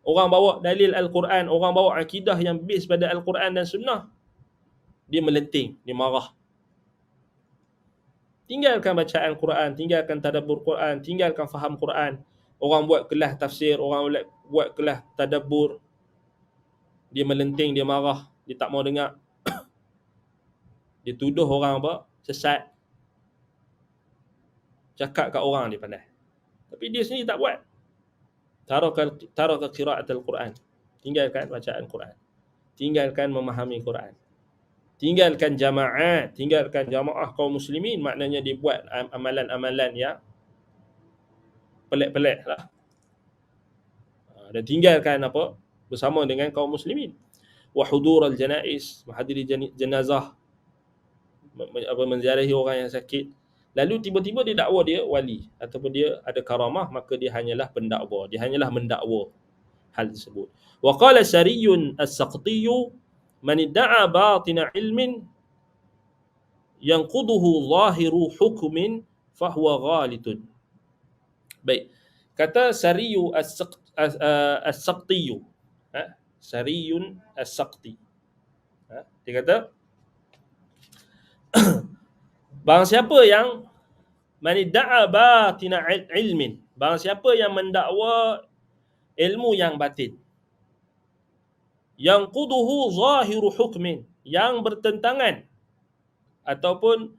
Orang bawa dalil Al-Quran, orang bawa akidah yang base pada Al-Quran dan Sunnah, dia melenting, dia marah. Tinggalkan bacaan Quran, tinggalkan tadabbur Quran, tinggalkan faham Quran. Orang buat kelas tafsir, orang buat kelas tadabbur, dia melenting, dia marah, dia tak mau dengar. Dia tuduh orang sesat. Cakap kat orang dia pandai, tapi dia sendiri tak buat. Taraka qira'atul Quran, tinggalkan bacaan Quran, tinggalkan memahami Quran, tinggalkan jamaah, tinggalkan jamaah kaum muslimin, maknanya dia buat amalan-amalan yang pelik-pelik lah. Dan tinggalkan bersama dengan kaum muslimin. Wa hudur al-janaiz, menghadiri jenazah, menziarahi orang yang sakit. Lalu tiba-tiba dia dakwa dia wali ataupun dia ada karamah, maka dia hanyalah pendakwa, dia hanyalah mendakwa hal tersebut. Wa qala Sariyun as-Saqti, man idda'a batina ilmin yanquduhu zahiru hukmin fahuwa ghalitun. Baik, kata Sariyu as-Saqti, Sariyun as-Saqti, dia kata barang siapa yang manidda'a batina ilmin, barang siapa yang mendakwa ilmu yang batin, yang quduhu zahiru hukmin, yang bertentangan ataupun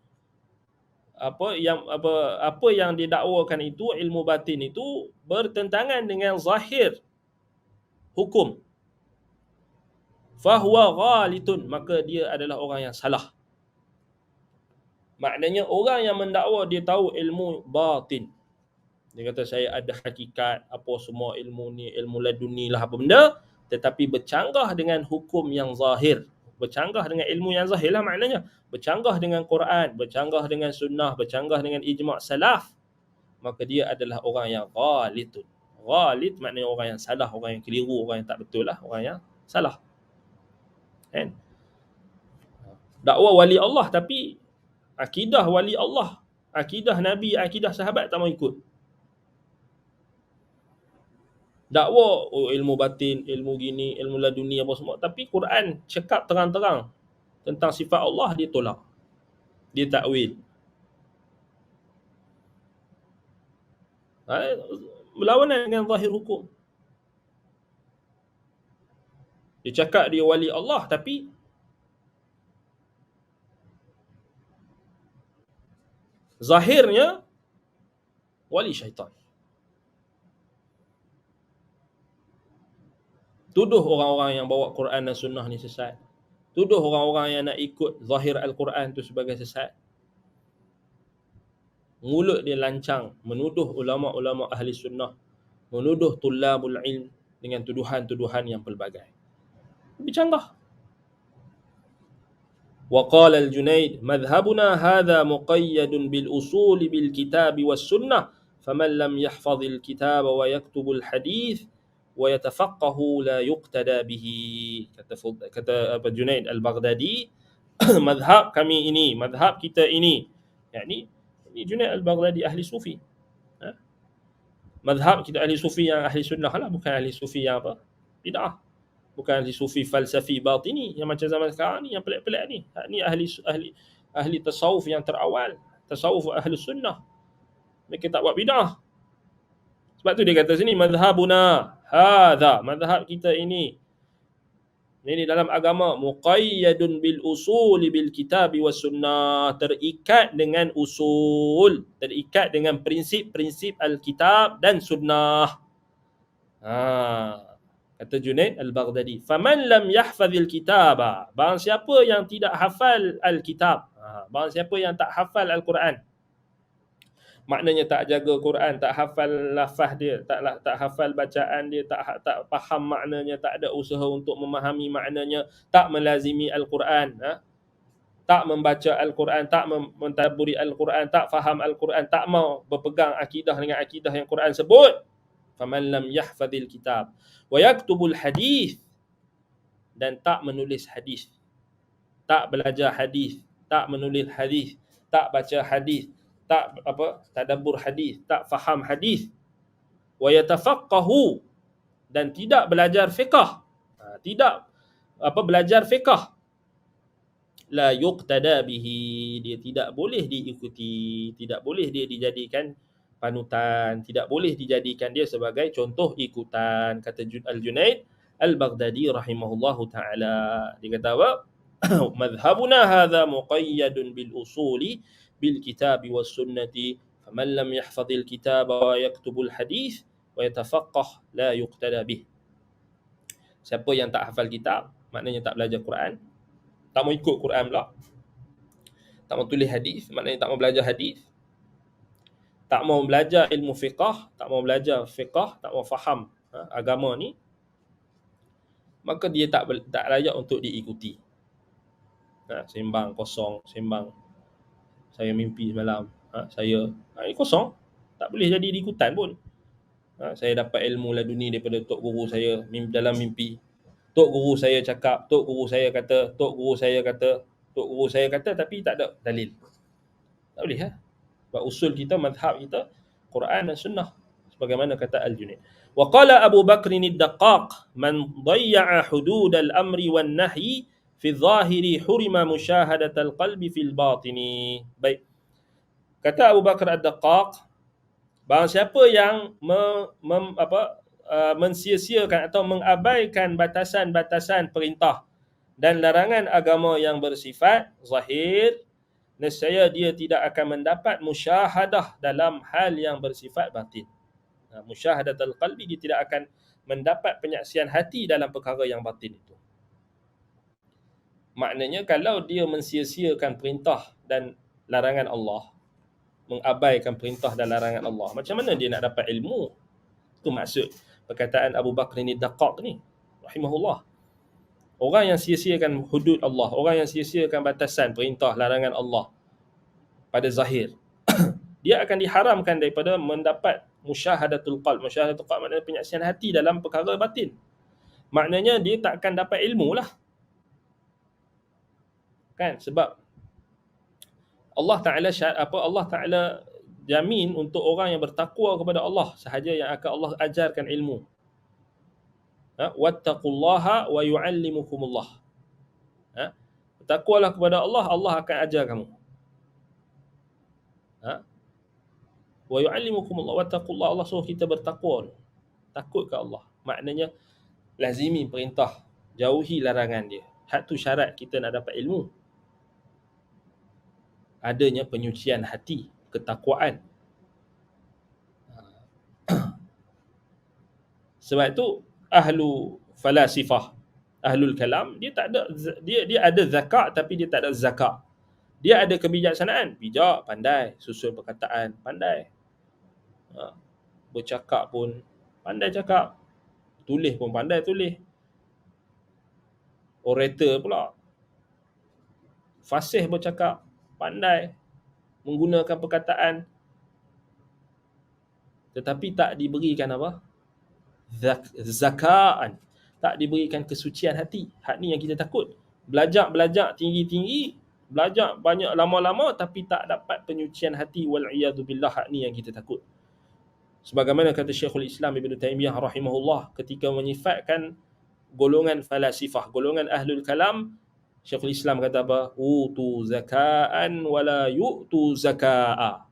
apa yang didakwakan itu, ilmu batin itu bertentangan dengan zahir hukum, fahuwa ghalitun, maka dia adalah orang yang salah. Maknanya orang yang mendakwa dia tahu ilmu batin, dia kata saya ada hakikat, apa semua ilmu ni, ilmu laduni lah apa benda, tetapi bercanggah dengan hukum yang zahir, bercanggah dengan ilmu yang zahir lah, maknanya bercanggah dengan Quran, bercanggah dengan sunnah, bercanggah dengan ijma' salaf, maka dia adalah orang yang ghalitun. Ghalit maknanya orang yang salah, orang yang keliru, orang yang tak betul lah, orang yang salah. Kan? Dakwah wali Allah tapi akidah wali Allah, akidah Nabi, akidah sahabat tak mau ikut. Dakwah ilmu batin, ilmu gini, ilmu laduni apa semua, tapi Quran cakap terang-terang tentang sifat Allah dia tolak. Dia takwil. Berlawanan dengan zahir hukum. Dia cakap dia wali Allah tapi zahirnya wali syaitan. Tuduh orang-orang yang bawa Quran dan sunnah ni sesat. Tuduh orang-orang yang nak ikut zahir Al-Quran tu sebagai sesat. Mulut dia lancang menuduh ulama-ulama ahli sunnah, menuduh tullabul ilm dengan tuduhan-tuduhan yang pelbagai. Lebih canggah. وقال الجنيد مذهبنا هذا مقيد بالأصول بالكتاب والسنة فمن لم يحفظ الكتاب ويكتب الحديث ويتفقه لا يقتدى به. kata Junaid al-Baghdadi, mazhab kami ini, mazhab kita ini, yakni ini Junaid al-Baghdadi ahli sufi. Mazhab kita ahli sufi yang ahli sunnah lah, bukan ahli sufi yang apa? Bid'ah. Bukan ahli sufi falsafi batini yang macam zaman sekarang ni, yang pelik-pelik ni. Ni ahli tasawuf yang terawal, tasawuf ahli sunnah. Mereka tak buat bid'ah. Sebab tu dia kata sini mazhabuna hadha, mazhab kita ini dalam agama muqayyadun bil usuli bil kitabi was sunnah, terikat dengan usul, terikat dengan prinsip-prinsip al-kitab dan sunnah. Kata Junaid al-Baghdadi, faman lam yahfazil kitaba, barang siapa yang tidak hafal al-kitab, barang siapa yang tak hafal al-Quran, maknanya tak jaga Quran, tak hafal lafaz dia, tak hafal bacaan dia, tak faham maknanya, tak ada usaha untuk memahami maknanya, tak melazimi al-Quran, tak membaca al-Quran, tak mentadabburi al-Quran, tak faham al-Quran, tak mau berpegang akidah dengan akidah yang Quran sebut, faman lam yahfazil kitab wa yaktubul hadis, dan tak menulis hadis, tak belajar hadis, tak menulis hadis, tak baca hadis, tak tadabbur hadis, tak faham hadis, wa yatafaqqahu, dan tidak belajar fiqh, tidak belajar fiqh, la yuqtada bihi, dia tidak boleh diikuti, tidak boleh dia dijadikan panutan, tidak boleh dijadikan dia sebagai contoh ikutan. Kata Al-Junaid al-Baghdadi rahimahullahu ta'ala, dia kata apa? Madhabuna hadha muqayyadun bil usuli bil kitabi was sunnati faman lam yahfazil kitaba wa yaktubul hadith wa yatafaqqah la yuqtada bih. Siapa yang tak hafal kitab, maknanya tak belajar Quran, tak mau ikut Quran pula, tak mau tulis hadis, maknanya tak mau belajar hadis, tak mau belajar ilmu fiqh, tak mau belajar fiqh, tak mau faham agama ni, maka dia tak layak untuk diikuti. Sembang kosong, sembang saya mimpi semalam, saya ini kosong, tak boleh jadi diikutan pun. Saya dapat ilmu laduni daripada tok guru saya dalam mimpi. Tok guru saya cakap, tok guru saya kata, tok guru saya kata, tok guru saya kata, tapi tak ada dalil. Tak boleh Sebab usul kita, mazhab kita Quran dan sunnah, sebagaimana kata Al-Junaid. Wa qala Abu Bakr ad-Daqqaq, man dayya'a hudud al-amri wan nahyi fi adh-dhahiri hurima musyahadat al-qalbi fil batini. Baik. Kata Abu Bakr ad-Daqqaq, barang siapa yang mensia-siakan atau mengabaikan batasan-batasan perintah dan larangan agama yang bersifat zahir, nescaya dia tidak akan mendapat musyahadah dalam hal yang bersifat batin. Musyahadatul qalbi, dia tidak akan mendapat penyaksian hati dalam perkara yang batin itu. Maknanya kalau dia mensia-siakan perintah dan larangan Allah, mengabaikan perintah dan larangan Allah, macam mana dia nak dapat ilmu? Itu maksud perkataan Abu Bakr ad-Daqqaq ni rahimahullah. Orang yang sia-siakan hudud Allah, orang yang sia-siakan batasan perintah larangan Allah pada zahir, dia akan diharamkan daripada mendapat musyahadatul qalb. Musyahadatul qalb maknanya penyaksian hati dalam perkara batin. Maknanya dia tak akan dapat ilmu lah. Kan? Sebab Allah Taala jamin untuk orang yang bertakwa kepada Allah sahaja yang akan Allah ajarkan ilmu. Wattaqullaha wa yu'allimukumullah. Bertakwalah kepada Allah, Allah akan ajar kamu. Wa yu'allimukumullah, wattaqullaha, Allah suruh kita bertakwa. Takut ke Allah. Maknanya lazimi perintah, jauhi larangan dia. Hak tu syarat kita nak dapat ilmu. Adanya penyucian hati, ketakwaan. Sebab itu ahlu falasifah, ahlul kalam, dia ada zakat tapi dia tak ada zakat. Dia ada kebijaksanaan, bijak, pandai, susun perkataan, pandai. Bercakap pun pandai cakap, tulis pun pandai tulis. Orator pula, fasih bercakap, pandai menggunakan perkataan, tetapi tak diberikan apa? Zakaan, tak diberikan kesucian hati. Hak ni yang kita takut. Belajar tinggi-tinggi, belajar banyak lama-lama tapi tak dapat penyucian hati, wal'iyadu billah. Hak ni yang kita takut. Sebagaimana kata Syekhul Islam Ibn Taymiyah rahimahullah ketika menyifatkan golongan falasifah, golongan ahlul kalam, Syekhul Islam kata apa? Utu zakaan wala yu'tu zakaa.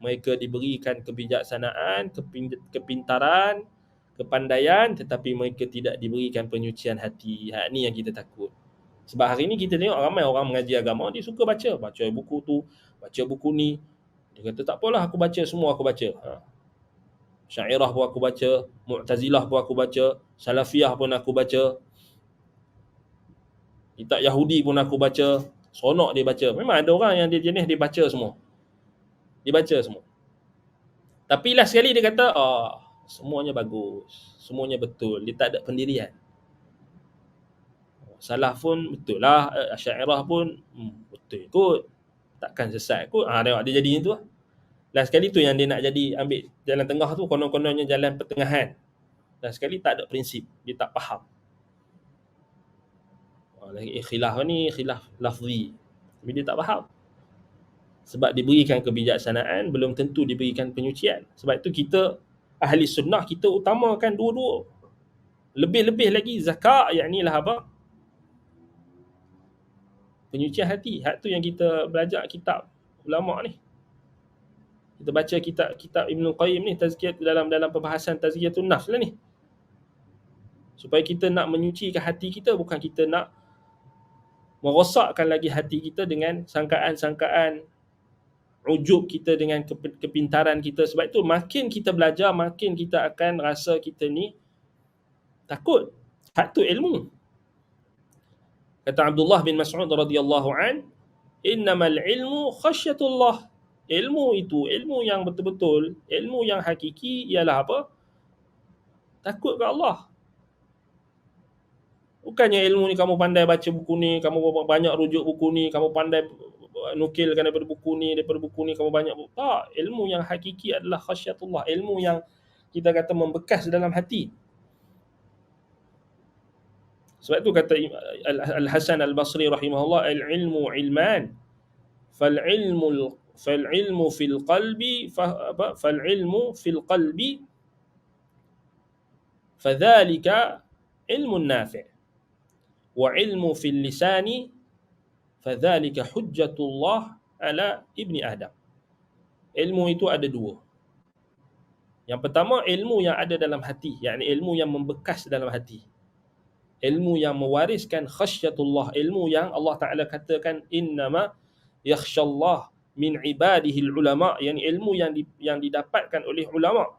Mereka diberikan kebijaksanaan, kepintaran, kepandaian, tetapi mereka tidak diberikan penyucian hati. Ni yang kita takut. Sebab hari ni kita tengok ramai orang mengaji agama, dia suka baca buku tu, baca buku ni. Dia kata tak apalah, aku baca semua, aku baca. Syairah pun aku baca, Mu'tazilah pun aku baca, Salafiyah pun aku baca, kitab Yahudi pun aku baca. Seronok dia baca. Memang ada orang yang dia jenis dia baca semua. Dia baca semua. Tapi last sekali dia kata, semuanya bagus, semuanya betul. Dia tak ada pendirian. Salaf pun betul lah, Asy'ariyah pun betul kot. Takkan sesat kot. Tengok dia jadi macam tu lah. Last sekali tu yang dia nak jadi ambil jalan tengah tu, konon-kononnya jalan pertengahan. Last sekali tak ada prinsip, dia tak faham. Khilaf ni khilaf lafzi, tapi dia tak faham. Sebab diberikan kebijaksanaan, belum tentu diberikan penyucian. Sebab itu kita ahli sunnah, kita utamakan dua-dua. Lebih-lebih lagi zakat, yakni lah apa? Penyucian hati. Hak tu yang kita belajar kitab ulama ni. Kita baca kitab Ibn Qayyim ni, tazkiyat, dalam perbahasan tazkiyatun nafs lah ni. Supaya kita nak menyucikan hati kita, bukan kita nak merosakkan lagi hati kita dengan sangkaan-sangkaan, ujub kita dengan kepintaran kita. Sebab itu makin kita belajar, makin kita akan rasa kita ni takut. Hak tu ilmu. Kata Abdullah bin Mas'ud radhiyallahu an, innamal ilmu khasyatullah. Ilmu itu, ilmu yang betul-betul, ilmu yang hakiki ialah apa? Takut ke Allah. Bukannya ilmu ni kamu pandai baca buku ni, kamu banyak rujuk buku ni, kamu pandai nukilkan daripada buku ni kamu banyak. Tak, ilmu yang hakiki adalah khasyatullah, ilmu yang kita kata membekas dalam hati. Sebab itu kata Al-Hasan Al-Basri rahimahullah, al-ilmu ilman, fal-ilmu fil qalbi fadhalika ilmun nafi', wa ilmu fil lisani fadhalika hujjatullah ala ibni Adam. Ilmu itu ada dua. Yang pertama, ilmu yang ada dalam hati, yakni ilmu yang membekas dalam hati. Ilmu yang mewariskan khasyatullah, ilmu yang Allah Ta'ala katakan innama yakhshallah min ibadihi ulama, yakni ilmu yang didapatkan oleh ulama,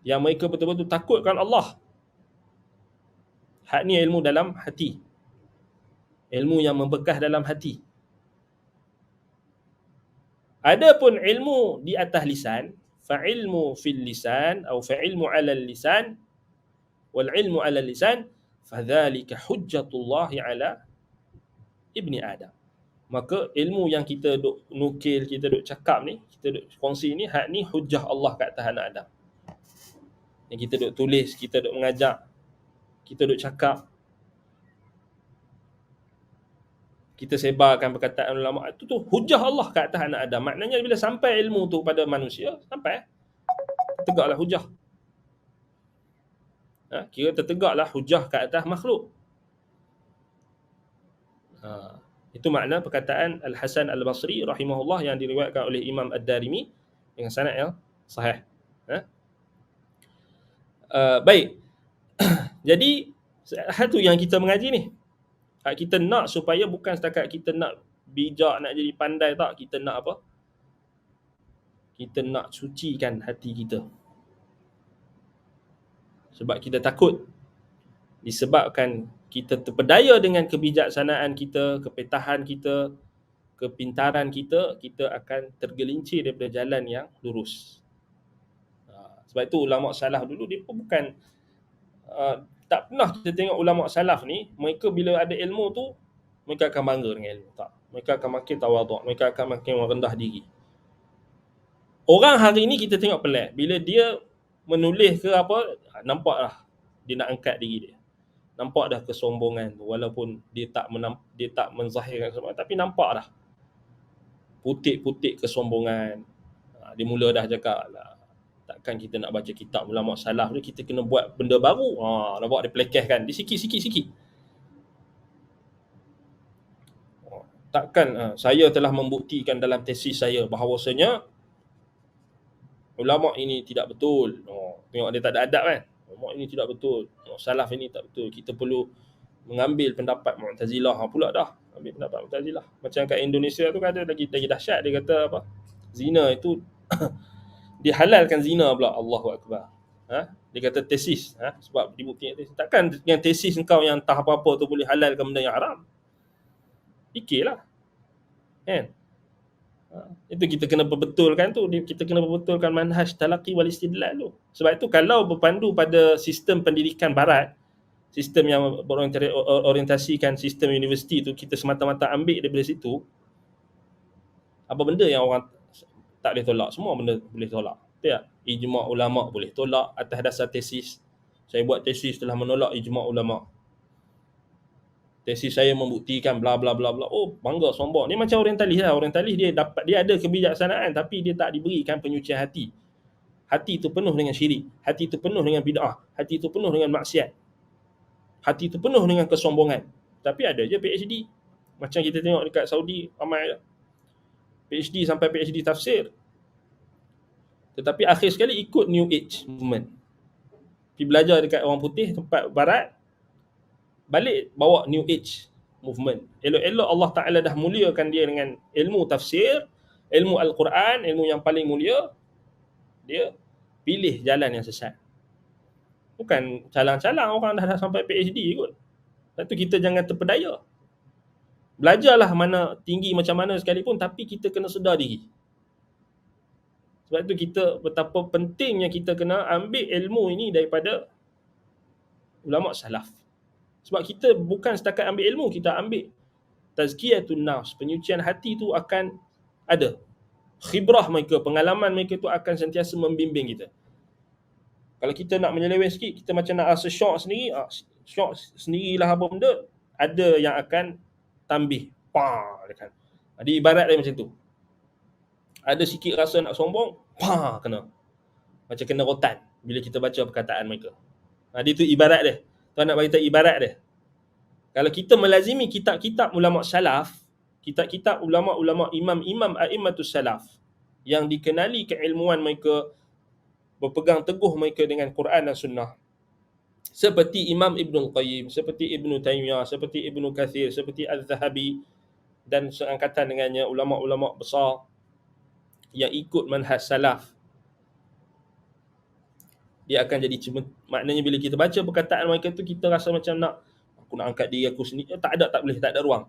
yang mereka betul-betul takutkan Allah. Hak ni ilmu dalam hati, ilmu yang membekas dalam hati. Adapun ilmu di atas lisan, fa'ilmu fil lisan atau fa'ilmu 'ala lisan wal ilmu 'ala lisan fadhalika hujjatullah 'ala ibni Adam. Maka ilmu yang kita duk nukil, kita duk cakap ni, kita duk kongsi ni, hak ni hujjah Allah kat atas anak Adam. Yang kita duk tulis, kita duk mengajak, kita duk cakap, kita sebarkan perkataan ulama itu tu hujah Allah ke atas anak Adam. Maknanya bila sampai ilmu tu pada manusia, sampai tegaklah hujah. Kira tertegaklah hujah ke atas makhluk. Itu makna perkataan Al-Hasan Al-Basri rahimahullah yang diriwayatkan oleh Imam Ad-Darimi dengan sanad yang sahih. Baik. Jadi satu yang kita mengaji ni, kita nak supaya bukan setakat kita nak bijak, nak jadi pandai, tak. Kita nak apa? Kita nak sucikan hati kita. Sebab kita takut disebabkan kita terpedaya dengan kebijaksanaan kita, kepetahan kita, kepintaran kita, kita akan tergelincir daripada jalan yang lurus. Sebab itu ulama salaf dulu dia pun bukan tak pernah kita tengok ulama salaf ni, mereka bila ada ilmu tu mereka akan bangga dengan ilmu, tak. Mereka akan makin tawaduk, mereka akan makin rendah diri. Orang hari ni kita tengok pelik, bila dia menulis ke apa, nampaklah dia nak angkat diri dia. Nampak dah kesombongan tu, walaupun dia tak menzahirkan kesombongan, tapi nampak dah putik-putik kesombongan. Dia mula dah cakap lah, takkan kita nak baca kitab ulama salaf ni, kita kena buat benda baru. Nampak dia pelekehkan, dia sikit. Takkan saya telah membuktikan dalam tesis saya bahawasanya ulama ini tidak betul. Tengok dia tak ada adab kan. Ulama ini tidak betul. Salaf ini tak betul. Kita perlu mengambil pendapat Mu'tazilah. Pula dah ambil pendapat Mu'tazilah. Macam kat Indonesia tu kan ada lagi dahsyat. Dia kata apa? Zina itu dihalalkan zina pula. Allahu Akbar. Dia kata tesis. Sebab dibuktikan tesis. Takkan yang tesis engkau yang tak apa-apa tu boleh halalkan benda yang haram. Fikirlah. Kan? Itu kita kena perbetulkan tu. Kita kena perbetulkan manhaj talaqi wal istidlal tu. Sebab itu kalau berpandu pada sistem pendidikan barat, sistem yang berorientasikan sistem universiti tu, kita semata-mata ambil daripada situ, apa benda yang orang tak boleh tolak, semua benda boleh tolak. Betul tak? Ijma' ulama' boleh tolak atas dasar tesis. Saya buat tesis telah menolak ijma' ulama'. Tesis saya membuktikan bla bla bla bla. Oh, bangga, sombong. Ni macam orientalis lah. Orientalis dia ada kebijaksanaan tapi dia tak diberikan penyucian hati. Hati itu penuh dengan syirik. Hati itu penuh dengan bid'ah. Hati itu penuh dengan maksiat. Hati itu penuh dengan kesombongan. Tapi ada je PhD. Macam kita tengok dekat Saudi, ramai PhD sampai PhD tafsir. Tetapi akhir sekali ikut New Age movement. Pergi belajar dekat orang putih, tempat barat, balik bawa New Age movement. Elok-elok Allah Ta'ala dah muliakan dia dengan ilmu tafsir, ilmu Al-Quran, ilmu yang paling mulia, dia pilih jalan yang sesat. Bukan calang-calang orang dah sampai PhD kot. Lepas tu kita jangan terpedaya. Belajarlah mana tinggi macam mana sekalipun, tapi kita kena sedar diri. Sebab tu kita betapa pentingnya kita kena ambil ilmu ini daripada ulama' salaf. Sebab kita bukan setakat ambil ilmu, kita ambil tazkiyatun nafs, penyucian hati tu akan ada. Khibrah mereka, pengalaman mereka tu akan sentiasa membimbing kita. Kalau kita nak menyeleweng sikit, kita macam nak rasa syok sendiri, syok sendirilah apa benda, ada yang akan tambih. Dekat. Dia ibarat dia macam tu. Ada sikit rasa nak sombong, kena. Macam kena rotan bila kita baca perkataan mereka. Dia tu ibarat dia. Tuan nak beritahu ibarat dia. Kalau kita melazimi kitab-kitab ulama' salaf, kitab-kitab ulama' imam-imam a'immatus salaf yang dikenali keilmuan mereka, berpegang teguh mereka dengan Quran dan Sunnah, seperti Imam Ibn Qayyim, seperti Ibn Taymiyah, seperti Ibn Kathir, seperti Al-Zahabi dan seangkatan dengannya ulama'-ulama' besar yang ikut manhaj salaf, dia akan jadi maknanya bila kita baca perkataan mereka tu, kita rasa macam aku nak angkat diri aku sendiri. Tak boleh, tak ada ruang.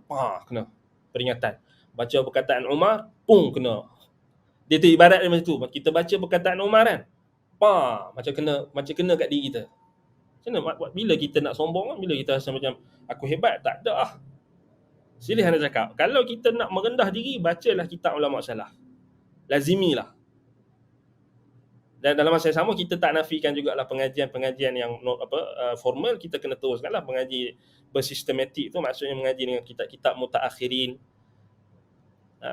Kena peringatan. Baca perkataan Umar, kena. Dia tu ibarat dia macam tu. Kita baca perkataan Umar kan, macam kena kat diri kita. Macam mana bila kita nak sombong, bila kita rasa macam aku hebat, tak ada Silih anda cakap. Kalau kita nak merendah diri, bacalah kitab ulama' salaf. Lazimilah. Dan dalam masa yang sama kita tak nafikan jugalah pengajian-pengajian yang formal, kita kena teruskanlah mengaji bersistematik tu, maksudnya mengaji dengan kitab-kitab mutaakhirin,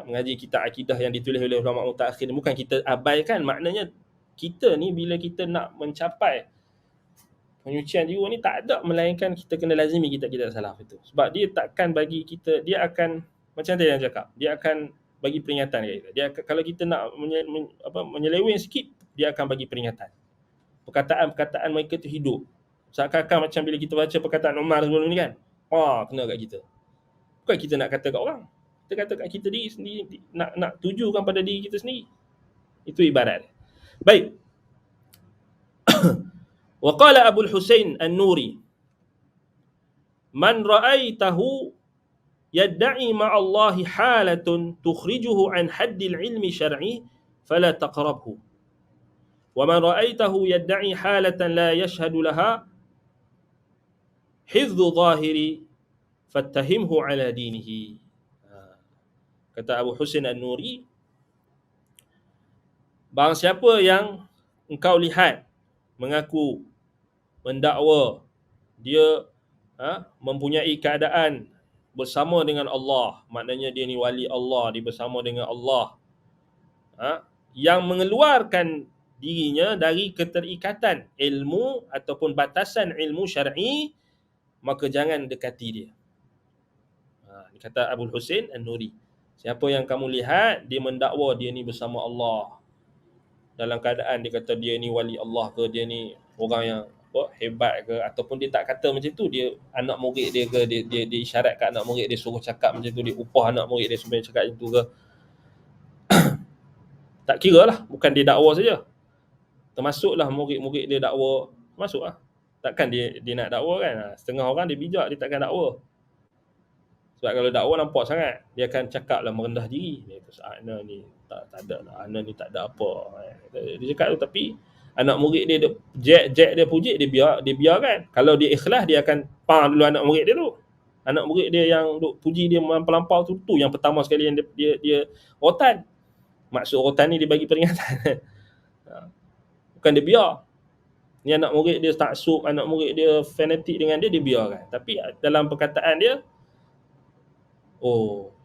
mengaji kitab akidah yang ditulis oleh ulama mutaakhirin. Bukan kita abaikan, maknanya kita ni bila kita nak mencapai penyucian jiwa ni tak ada melainkan kita kena lazimi kitab-kitab salaf itu. Sebab dia takkan bagi kita, dia akan macam tadi yang cakap, dia akan bagi peringatan kat kita. Dia akan, kalau kita nak menyeleweng sikit, dia akan bagi peringatan. Perkataan-perkataan mereka tu hidup. Seakan-akan macam bila kita baca perkataan Umar sebelum ni kan, kena kat kita. Bukan kita nak kata kat orang, kita kata kat kita diri sendiri, nak tujukan pada diri kita sendiri. Itu ibarat. Baik. Wa qala Abu Husain An-Nuri, man ra'aitahu yadda'i ma'allahi halatun tukhrijuhu an haddil ilmi syar'i fala taqrabhu. Wa man ra'aitahu yadda'i halatan la yashhadu laha hifdhu zahiri fattahimhu ala dinihi. Kata Abu Husain An-Nuri, barang siapa yang engkau lihat mengaku mendakwa dia mempunyai keadaan bersama dengan Allah, maknanya dia ni wali Allah, dia bersama dengan Allah, yang mengeluarkan dirinya dari keterikatan ilmu ataupun batasan ilmu syar'i, maka jangan dekati dia. Ini kata Abu Husain An-Nuri. Siapa yang kamu lihat dia mendakwa dia ni bersama Allah, dalam keadaan dia kata dia ni wali Allah ke, dia ni orang yang hebat ke, ataupun dia tak kata macam tu, dia anak murid dia ke, dia isyarat kat anak murid dia suruh cakap macam tu, dia upah anak murid dia supaya cakap macam tu ke, tak kira lah, bukan dia dakwa saja, termasuklah murid-murid dia dakwa, masuklah. Takkan dia nak dakwa kan, setengah orang dia bijak, dia takkan dakwa. Sebab kalau dakwa nampak sangat, dia akan cakap lah merendah diri, dia kata Ana ni tak ada lah, Ana ni tak ada apa, dia cakap tu. Tapi anak murid dia Jack dia puji, dia biarkan. Kalau dia ikhlas, dia akan dulu anak murid dia tu. Anak murid dia yang duk puji dia melampau tu yang pertama sekali yang dia rotan. Maksud rotan ni dia bagi peringatan. Bukan dia biar. Ni anak murid dia taksub, anak murid dia fanatik dengan dia biarkan. Tapi dalam perkataan dia,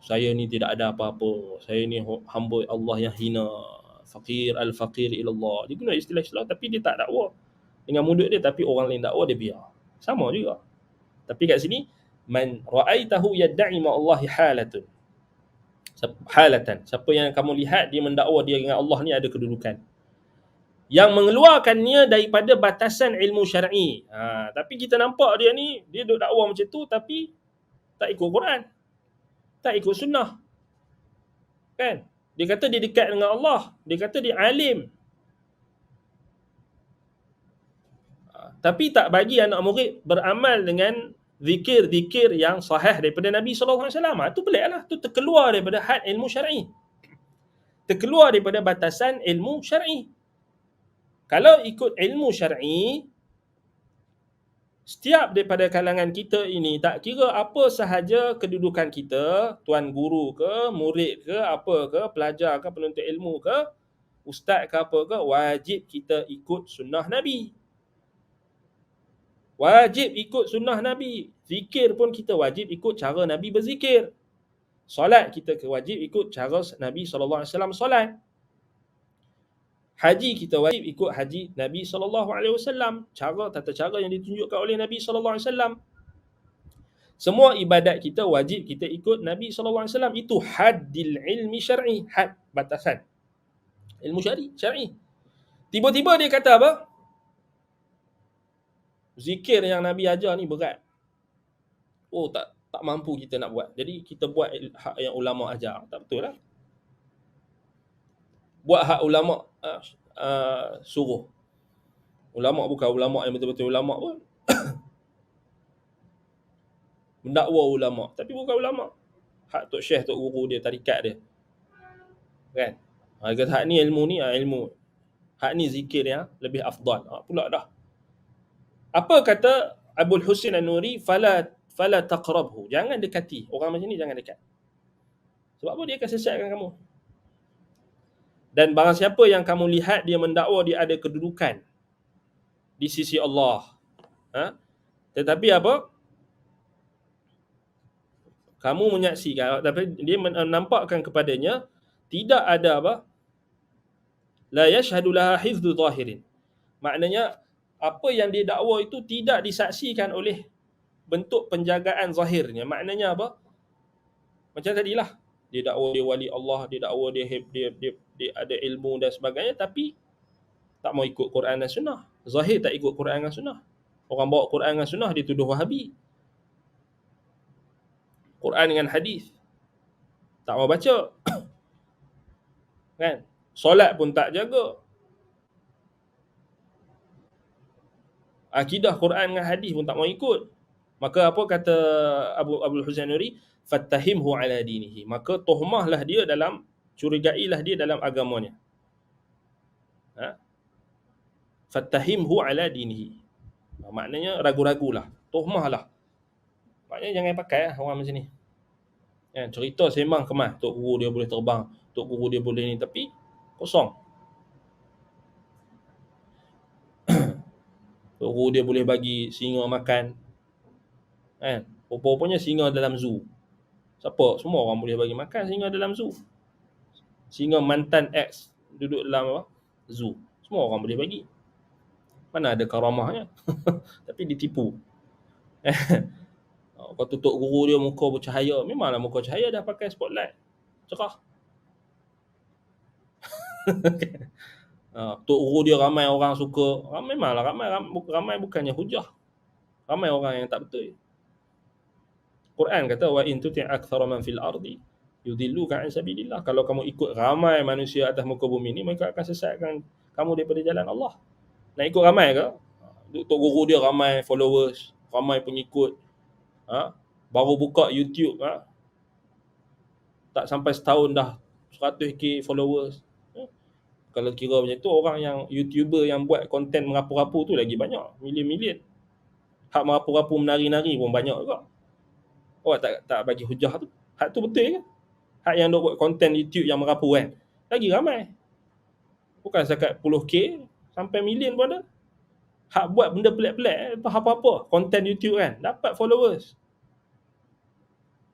saya ni tidak ada apa-apa, saya ni hamba Allah yang hina, al-faqir ilallah. Dia guna istilah-istilah, tapi dia tak dakwa dengan mulut dia, tapi orang lain dakwa, dia biar. Sama juga. Tapi kat sini, man ra'aitahu yadda'i ma'allahi halatan. Siapa yang kamu lihat dia mendakwa dia dengan Allah ni ada kedudukan yang mengeluarkannya daripada batasan ilmu syar'i. Tapi kita nampak dia ni, dia duk dakwa macam tu, tapi tak ikut Quran, tak ikut sunnah. Kan? Dia kata dia dekat dengan Allah, dia kata dia alim, tapi tak bagi anak murid beramal dengan zikir-zikir yang sahih daripada Nabi SAW. Itu peliklah. Itu terkeluar daripada had ilmu syar'i, terkeluar daripada batasan ilmu syar'i. Kalau ikut ilmu syar'i, setiap daripada kalangan kita ini, tak kira apa sahaja kedudukan kita, tuan guru ke, murid ke, apa ke, pelajar ke, penuntut ilmu ke, ustaz ke apa ke, wajib kita ikut sunnah Nabi. Wajib ikut sunnah Nabi. Zikir pun kita wajib ikut cara Nabi berzikir. Solat kita wajib ikut cara Nabi SAW solat. Haji kita wajib ikut haji Nabi SAW, tata cara yang ditunjukkan oleh Nabi SAW. Semua ibadat kita wajib kita ikut Nabi SAW. Itu haddil ilmi syar'i, had batasan ilmu syar'i. Tiba-tiba dia kata apa? Zikir yang Nabi ajar ni berat. Tak mampu kita nak buat. Jadi kita buat hak yang ulama ajar. Tak betul lah. Buat hak ulama suruh. Ulama bukan ulama yang betul-betul ulama pun. Mendakwa ulama, tapi bukan ulama. Hak tok syekh, tok guru dia, tarikat dia. Kan? Kata hak ni ilmu ni, ilmu. Hak ni zikir yang lebih afdal. Pula dah. Apa kata Abu Husain An-Nuri? Fala taqrabhu. Jangan dekati. Orang macam ni jangan dekat. Sebab apa? Dia akan sesatkan kamu. Dan barang siapa yang kamu lihat dia mendakwa dia ada kedudukan di sisi Allah, tetapi apa? Kamu menyaksikan, tapi dia menampakkan kepadanya tidak ada apa? La yashhadu laha hifdhu zahirin. Maknanya apa yang dia dakwa itu tidak disaksikan oleh bentuk penjagaan zahirnya. Maknanya apa? Macam tadilah, dia dakwa dia wali Allah, dia dakwa dia ada ilmu dan sebagainya, tapi tak mau ikut Quran dan Sunnah. Zahir tak ikut Quran dan Sunnah. Orang bawa Quran dan Sunnah dituduh Wahabi. Quran dengan hadis tak mau baca. Kan? Solat pun tak jaga. Akidah Quran dengan hadis pun tak mau ikut. Maka apa kata Abdul Husain Nuri? Fattahimhu ala dinihi. Maka tuhmahlah dia dalam, curigailah dia dalam agamanya. Fattahimhu ala dinihi. Maknanya ragu-ragulah, tuhmahlah. Maknanya jangan pakai orang macam ni. Cerita sembang kemas, tok guru dia boleh terbang, tok guru dia boleh ni, tapi kosong. Tok guru dia boleh bagi singa makan. Rupa-rupanya singa dalam zoo. Siapa? Semua orang boleh bagi makan singa dalam zoo. Singa mantan X duduk dalam apa? Zoo. Semua orang boleh bagi. Mana ada karamahnya? Tapi ditipu. Kau tutup guru dia muka bercahaya. Memanglah muka cahaya dah pakai spotlight. Cerah. Tok guru dia ramai orang suka. Memanglah ramai bukannya hujah. Ramai orang yang tak betul. Quran kata wa in tuti' aktsara man fil ardi yudilluka an sabilillah. Kalau kamu ikut ramai manusia atas muka bumi ni, mereka akan sesatkan kamu daripada jalan Allah. Nak ikut ramai ke? Tok guru dia ramai followers, ramai pengikut. Baru buka YouTube, tak sampai setahun dah 100k followers. Kalau kira macam tu, orang yang YouTuber yang buat konten merapu-rapu tu lagi banyak, million-million. Hak merapu-rapu menari-nari pun banyak juga. Awak tak bagi hujah tu. Hak tu betul ke? Hak yang dok buat konten YouTube yang merapu kan, lagi ramai. Bukan setakat 10k, sampai million pun ada. Hak buat benda pelik-pelik, apa-apa, konten YouTube kan, dapat followers.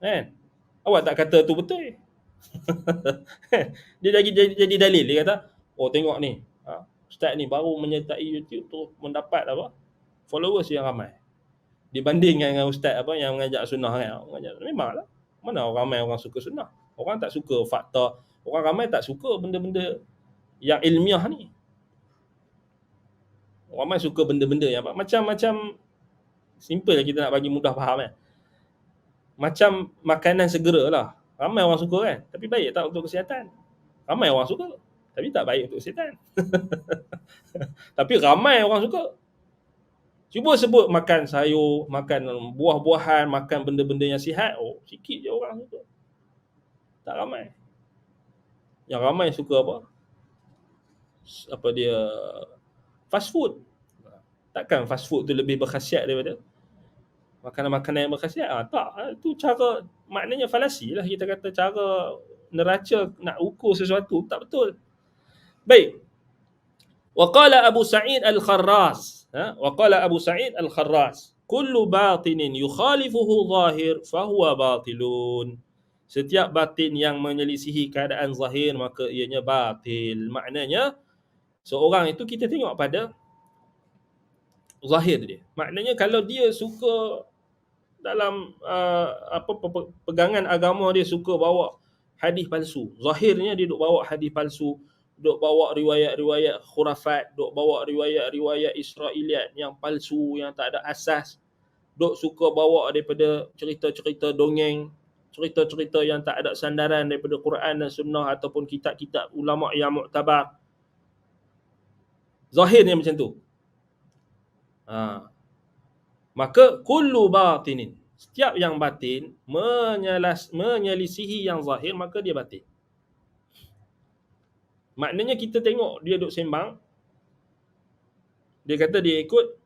Kan? Awak tak kata tu betul. Dia jadi dalil. Dia kata, oh tengok ni, ustaz ni baru menyertai YouTube tu mendapat apa? Followers yang ramai. Dibandingkan dengan ustaz apa yang mengajak sunnah kan. Memanglah. Mana orang ramai orang suka sunnah. Orang tak suka fakta. Orang ramai tak suka benda-benda yang ilmiah ni. Orang ramai suka benda-benda yang macam-macam. Simple lah, kita nak bagi mudah faham kan. Macam makanan segera lah. Ramai orang suka kan. Tapi baik tak untuk kesihatan? Ramai orang suka. Tapi tak baik untuk kesihatan. Tapi ramai orang suka. Cuba sebut makan sayur, makan buah-buahan, makan benda-benda yang sihat. Oh, sikit je orang suka. Tak ramai. Yang ramai suka apa? Apa dia? Fast food. Takkan fast food tu lebih berkhasiat daripada makanan-makanan yang berkhasiat? Tak. Itu cara, maknanya falasi lah. Kita kata cara neraca nak ukur sesuatu. Tak betul. Baik. Waqala Abu Sa'id Al-Kharraz. Waqala Abu Sa'id Al-Kharraz. Kullu batinin yukhalifuhu zahir fahuwa batilun. Setiap batin yang menyelisihi keadaan zahir, maka ianya batil. Maknanya, seorang itu kita tengok pada zahir dia. Maknanya kalau dia suka dalam pegangan agama dia, suka bawa hadis palsu. Zahirnya dia duk bawa hadis palsu, duk bawa riwayat-riwayat khurafat, duk bawa riwayat-riwayat Israiliyat yang palsu, yang tak ada asas. Duk suka bawa daripada cerita-cerita dongeng, cerita-cerita yang tak ada sandaran daripada Quran dan Sunnah ataupun kitab-kitab ulama yang muktabar. Zahirnya macam tu. Maka kullu batinin, setiap yang batin menyelisihi yang zahir, maka dia batin. Maknanya kita tengok dia duk sembang, dia kata dia ikut,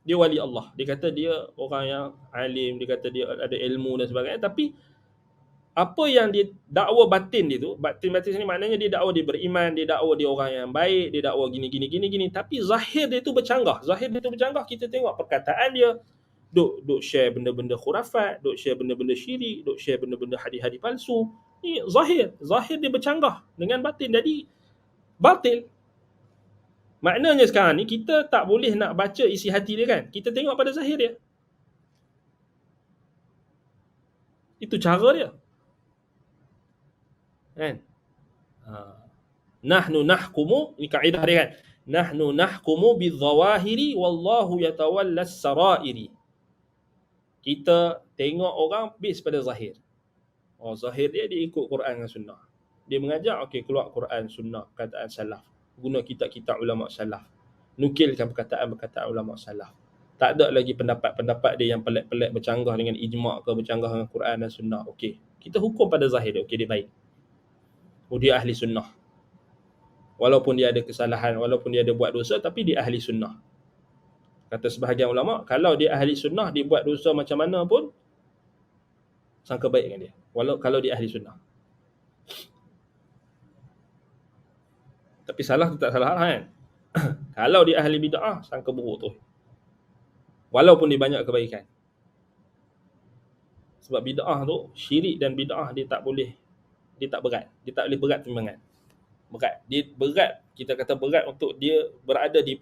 dia wali Allah, dia kata dia orang yang alim, dia kata dia ada ilmu dan sebagainya, tapi Apa yang dia dakwa batin dia tu, batin sini maknanya dia dakwa dia beriman, dia dakwa dia orang yang baik, dia dakwa gini, tapi zahir dia tu bercanggah. Zahir dia tu bercanggah, kita tengok perkataan dia, duk share benda-benda khurafat, duk share benda-benda syirik, duk share benda-benda hadis-hadis palsu. Ni zahir dia bercanggah dengan batin. Jadi batil. Maknanya sekarang ni kita tak boleh nak baca isi hati dia kan. Kita tengok pada zahir dia. Itu cara dia. Kan? Ha. Nahnu nahkumu, ini kaedah dia kan. Nahnu nahkumu bidzawahiri wallahu yatawallas sarairi. Kita tengok orang based pada zahir. Oh, zahir dia ikut Quran dan sunnah. Dia mengajar, okey, keluar Quran, sunnah, perkataan salaf. Guna kitab-kitab ulama salaf. Nukilkan perkataan-perkataan ulama salaf. Tak ada lagi pendapat-pendapat dia yang pelik-pelik bercanggah dengan ijma' ke bercanggah dengan Quran dan sunnah. Okey, kita hukum pada zahir dia. Okey, dia baik. Oh, dia ahli sunnah. Walaupun dia ada kesalahan, walaupun dia ada buat dosa, tapi dia ahli sunnah. Kata sebahagian ulama, kalau dia ahli sunnah, dia buat dosa macam mana pun, sangka baik dengan dia. Kalau dia ahli sunnah. Tapi salah tu tak salah kan? Kalau dia ahli bid'ah, sangka buruk tu. Walaupun dia banyak kebaikan. Sebab bid'ah tu, syirik dan bid'ah dia tak berat. Dia tak boleh berat timbangan. Berat. Dia berat, kita kata berat untuk dia berada di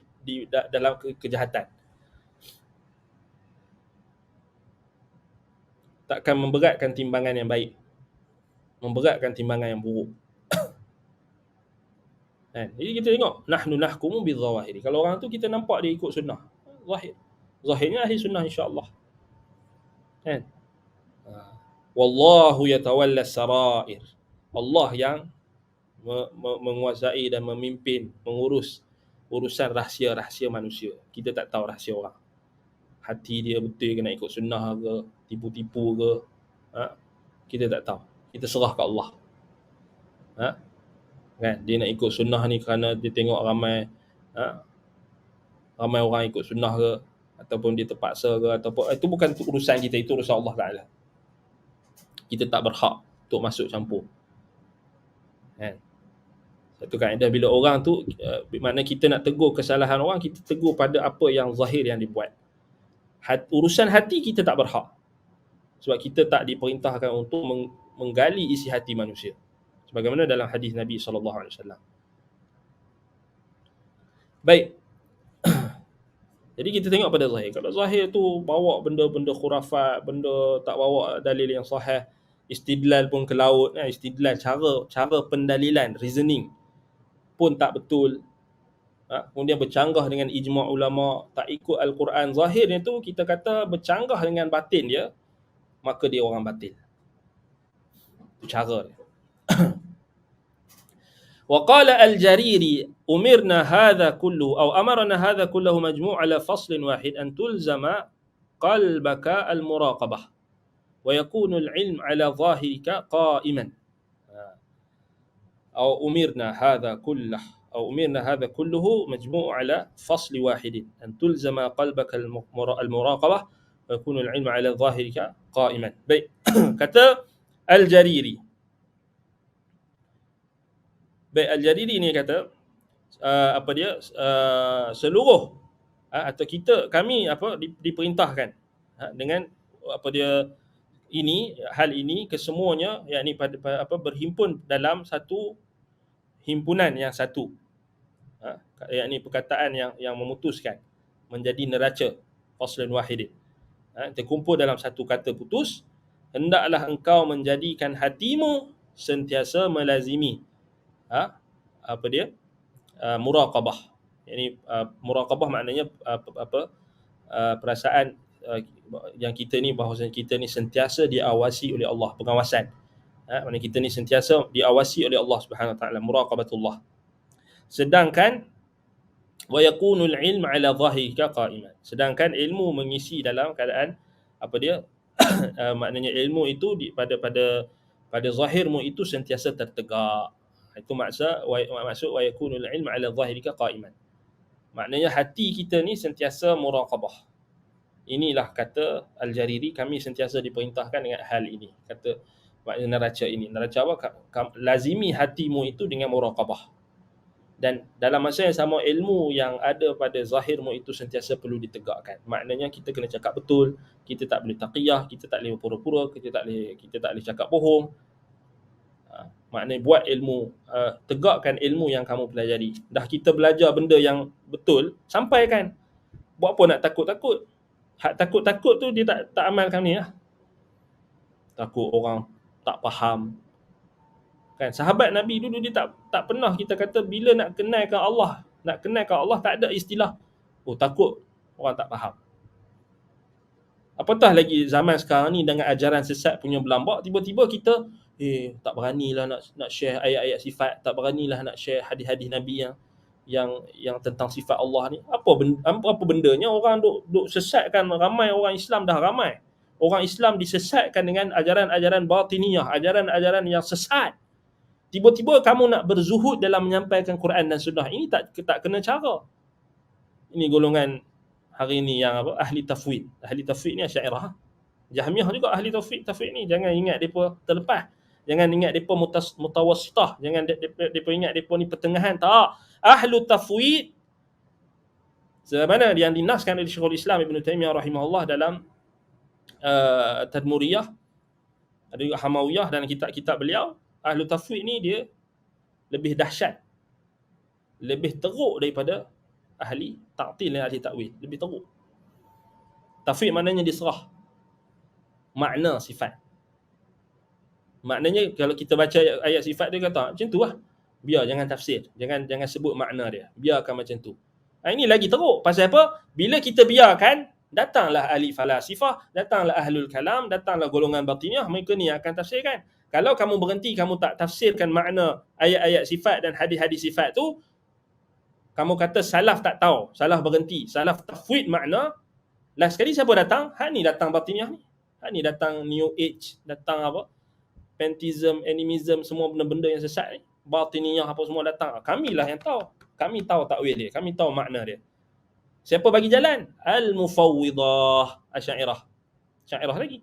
dalam kejahatan. Takkan memberatkan timbangan yang baik. Memberatkan timbangan yang buruk. Kan? Jadi kita tengok, nahnu nahkumu bidzawahiri. Kalau orang tu kita nampak dia ikut sunnah. Zahir. Zahirnya ahli sunnah insya-Allah. Kan? Wallahu yatawallas sarair. Allah yang menguasai dan memimpin, mengurus urusan rahsia-rahsia manusia. Kita tak tahu rahsia orang. Hati dia betul ke nak ikut sunnah ke, tipu-tipu ke. Kita tak tahu. Kita serah ke Allah. Kan? Dia nak ikut sunnah ni kerana dia tengok ramai orang ikut sunnah ke, ataupun dia terpaksa ke, ataupun itu bukan urusan kita, itu urusan Allah Taala. Kita tak berhak untuk masuk campur. Kan? Satu kaedah bila orang tu, makna kita nak tegur kesalahan orang, kita tegur pada apa yang zahir yang dibuat. Urusan hati kita tak berhak. Sebab kita tak diperintahkan untuk menggali isi hati manusia. Sebagaimana dalam hadis Nabi SAW. Baik. Jadi kita tengok pada zahir. Kalau zahir tu bawa benda-benda khurafat, benda tak bawa dalil yang sahih, istidlal pun ke laut, istidlal, cara pendalilan, reasoning pun tak betul. Kemudian bercanggah dengan ijma' ulama, tak ikut Al-Quran. Zahirnya tu kita kata bercanggah dengan batin dia, maka dia orang batil. Itu cara dia. وقال الجريري أمرنا هذا كله أو أمرنا هذا كله مجموع على فصل واحد أن تلزم قلبك المراقبة ويكون العلم على ظاهرك قائما أو أمرنا هذا كله مجموع على فصل واحد أن تلزم قلبك المراقبة ويكون العلم على ظاهرك قائما. Baik. Kata Al-Jariri. Baik, Al-Jariri ni kata seluruh atau kami diperintahkan dengan hal ini kesemuanya, yakni berhimpun dalam satu himpunan yang satu, yakni perkataan yang memutuskan menjadi neraca faslun wahidin, terkumpul dalam satu kata putus. Hendaklah engkau menjadikan hatimu sentiasa melazimi muraqabah. Yani muraqabah maknanya perasaan yang kita ni, bahawasanya kita ni sentiasa diawasi oleh Allah, pengawasan. Maknanya kita ni sentiasa diawasi oleh Allah Subhanahu Wa Taala, muraqabatullah. Sedangkan wa yakunul ilm ala dhahirika qa'iman. Sedangkan ilmu mengisi dalam keadaan maknanya ilmu itu pada zahirmu itu sentiasa tertegak. Itu maksud wa yakunul ilm ala dhahirika qa'iman. Maknanya hati kita ni sentiasa muraqabah. Inilah kata Al-Jariri, kami sentiasa diperintahkan dengan hal ini. Kata makna neraca ini. Neraca apa? Lazimi hatimu itu dengan muraqabah. Dan dalam masa yang sama, ilmu yang ada pada zahirmu itu sentiasa perlu ditegakkan. Maknanya kita kena cakap betul, kita tak boleh taqiyah, kita tak boleh pura-pura, kita tak boleh cakap bohong. Maknanya buat ilmu, tegakkan ilmu yang kamu pelajari. Dah kita belajar benda yang betul, sampaikan. Buat apa nak takut-takut? Hak takut-takut tu dia tak amalkan ni lah. Takut orang tak faham. Kan sahabat Nabi dulu dia tak pernah kita kata bila nak kenalkan Allah tak ada istilah takut orang tak faham. Apatah lagi zaman sekarang ni dengan ajaran sesat punya berlambak, tiba-tiba kita tak beranilah nak share ayat-ayat sifat, tak beranilah nak share hadis-hadis Nabi yang tentang sifat Allah ni. Apa bendanya orang duk sesatkan ramai orang Islam, dah ramai. Orang Islam disesatkan dengan ajaran-ajaran batiniyah, ajaran-ajaran yang sesat. Tiba-tiba kamu nak berzuhud dalam menyampaikan Quran dan Sunnah. Ini tak kena cara. Ini golongan hari ini yang apa? Ahli tafwid. Ahli tafwid ni Asy'ariyah. Jahmiyah juga ahli tafwid ni. Jangan ingat depa terlepas. Jangan ingat depa mutawassitah. Jangan depa ingat depa ni pertengahan. Tak. Ahli tafwid sebagaimana yang dinaskan oleh Syekhul Islam Ibn Taimiyah rahimahullah dalam Tadmuriyah, ada juga Hamawiyah dan kitab-kitab beliau. Ahlu tafwid ni dia lebih dahsyat, lebih teruk daripada ahli ta'til dan ahli ta'wil. Lebih teruk. Tafwid maknanya diserah makna sifat. Maknanya kalau kita baca ayat sifat dia kata macam tu lah. Biar jangan tafsir, jangan sebut makna dia. Biarkan macam tu. Ini lagi teruk. Pasal apa? Bila kita biarkan, datanglah ahli falasifah, datanglah ahlul kalam, datanglah golongan batiniyah, mereka ni akan tafsirkan. Kalau kamu berhenti, kamu tak tafsirkan makna ayat-ayat sifat dan hadis-hadis sifat tu, kamu kata salaf tak tahu, salaf berhenti, salaf tafwid makna. Last sekali siapa datang? Hak ni datang batiniyah ni. Hak ni datang new age, datang apa? Pantheism, animism, semua benda-benda yang sesat ni. Batiniyah apa semua datang. Kamilah yang tahu. Kami tahu takwil dia, kami tahu makna dia. Siapa bagi jalan? Al-Mufawwidah, Asy'ariyah. Asy'ariyah lagi.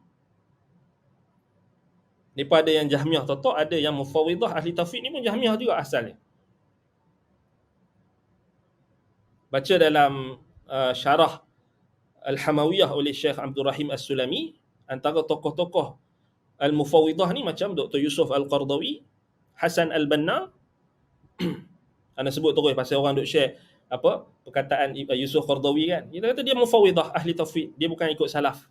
Daripada yang Jahmiyah totok, ada yang Mufawwidah, ahli tafwid ni pun Jahmiyah juga asalnya. Baca dalam syarah Al-Hamawiyah oleh Syekh Abdul Rahim As-Sulami, antara tokoh-tokoh Al-Mufawwidah ni macam Dr. Yusuf Al-Qardawi, Hasan Al-Banna. Ana sebut terus pasal orang duk share apa perkataan Yusuf Qardawi kan. Dia kata dia Mufawwidah, ahli tafwid, dia bukan ikut salaf.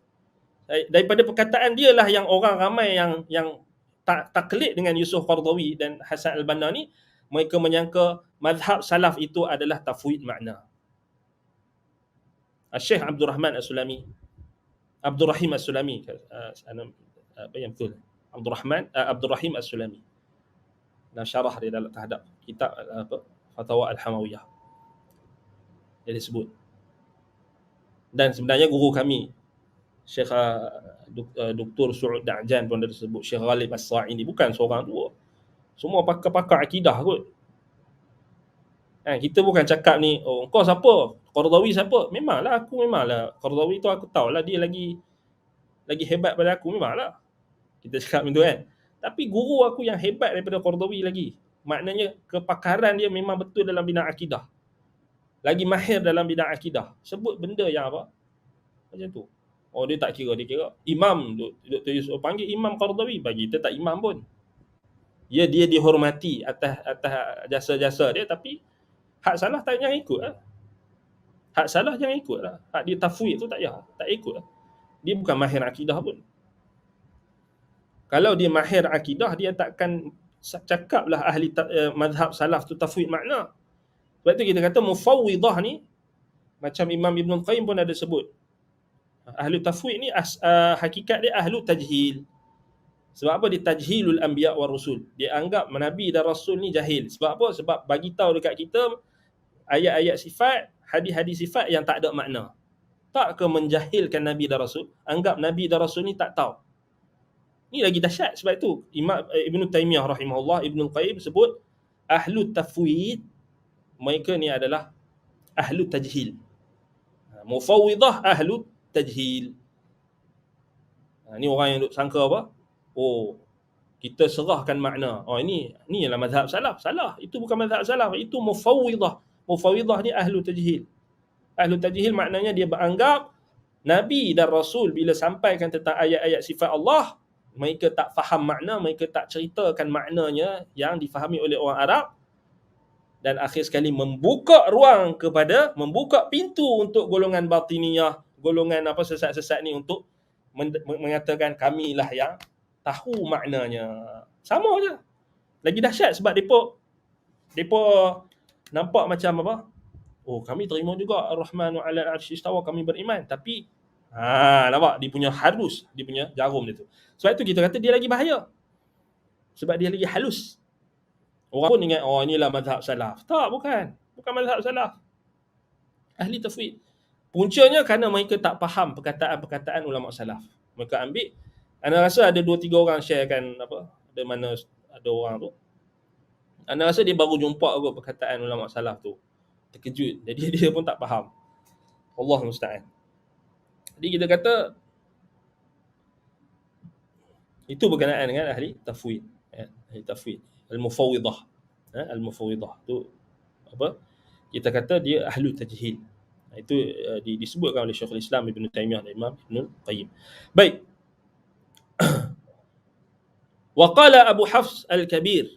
Daripada perkataan dia lah yang orang ramai yang taklid dengan Yusuf Qardawi dan Hasan Al-Banna ni, mereka menyangka mazhab salaf itu adalah tafwid makna. Syekh Abdul Rahman As-Sulami, Abdul Rahim As-Sulami, apa yang betul? Abdul Rahim As-Sulami. Dan syarah dia dalam terhadap kitab Fatwa Al-Hamawiyah. Dia disebut. Dan sebenarnya guru kami Syekh Dr. Su'ud Da'jan pun ada sebut, Syekh Ghalib As-Sa'ini, bukan seorang dua. Semua pakar-pakar akidah kot. Kita bukan cakap ni, kau siapa? Qardawi siapa? Memanglah Qardawi tu aku tahulah dia lagi hebat pada aku, memanglah. Kita cakap macam tu kan. Tapi guru aku yang hebat daripada Qardawi lagi. Maknanya kepakaran dia memang betul dalam bidang akidah. Lagi mahir dalam bidang akidah. Sebut benda yang apa? Macam tu. Dia tak kira, dia kira imam. Dr. Yusuf panggil imam Qardawi, bagi kita tak imam pun. Dia dihormati atas jasa-jasa dia, tapi hak salah tak jangan ikut lah. Hak salah jangan ikut lah. Hak dia tafwid tu tak ikut lah. Dia bukan mahir akidah pun. Kalau dia mahir akidah, dia takkan cakap lah ahli mazhab salaf tu tafwid makna. Sebab tu kita kata Mufawwidah ni, macam Imam Ibn Qayyim pun ada sebut, ahli tafwid ni hakikat dia ahlu tajhil. Sebab apa? Dia tajhilul anbiya wa rasul. Dia anggap Nabi dan Rasul ni jahil. Sebab apa? Sebab bagi tahu dekat kita ayat-ayat sifat, hadis-hadis sifat yang tak ada makna. Tak ke menjahilkan Nabi dan Rasul? Anggap Nabi dan Rasul ni tak tahu. Ni lagi dahsyat. Sebab itu Imam Ibn Taimiyah rahimahullah, Ibn Qayyim sebut ahlu tafwid, mereka ni adalah ahlu tajhil. Mufawwidah ahlu tajhil. Ni orang yang duk sangka apa? kita serahkan makna. Oh, ini ialah mazhab salaf. Salah. Itu bukan mazhab salaf. Itu mufawwidah. Mufawwidah ni ahlu tajhil. Ahlu tajhil maknanya dia beranggap Nabi dan Rasul bila sampaikan tentang ayat-ayat sifat Allah, mereka tak faham makna, mereka tak ceritakan maknanya yang difahami oleh orang Arab, dan akhir sekali membuka ruang kepada, membuka pintu untuk golongan batiniyah, golongan sesat-sesat ni untuk mengatakan kamilah yang tahu maknanya. Sama je. Lagi dahsyat sebab depa nampak macam apa? Oh, kami terima juga Ar-Rahmanu 'alal 'arsy istawa, kami beriman, tapi nampak dia punya halus, dia punya jarum dia tu. Sebab itu kita kata dia lagi bahaya. Sebab dia lagi halus. Orang pun ingat, oh inilah mazhab salaf. Tak, bukan. Bukan mazhab salaf. Ahli tafwid. Puncanya kerana mereka tak faham perkataan-perkataan ulama salaf. Mereka ambil, anda rasa ada 2-3 orang sharekan ada mana ada orang tu. Anda rasa dia baru jumpa kot perkataan ulama salaf tu. Terkejut. Jadi dia pun tak faham. Allah musta'an. Jadi kita kata itu berkenaan dengan ahli tafwid. Ahli tafwid. Al-mufawwidah. Al-mufawwidah tu apa? Kita kata dia ahlu tajhil. Itu disebutkan oleh Syekhul Islam Ibn Taymiyah dan Imam Ibn Qayyim. Baik. Wa qala Abu Hafs al-Kabir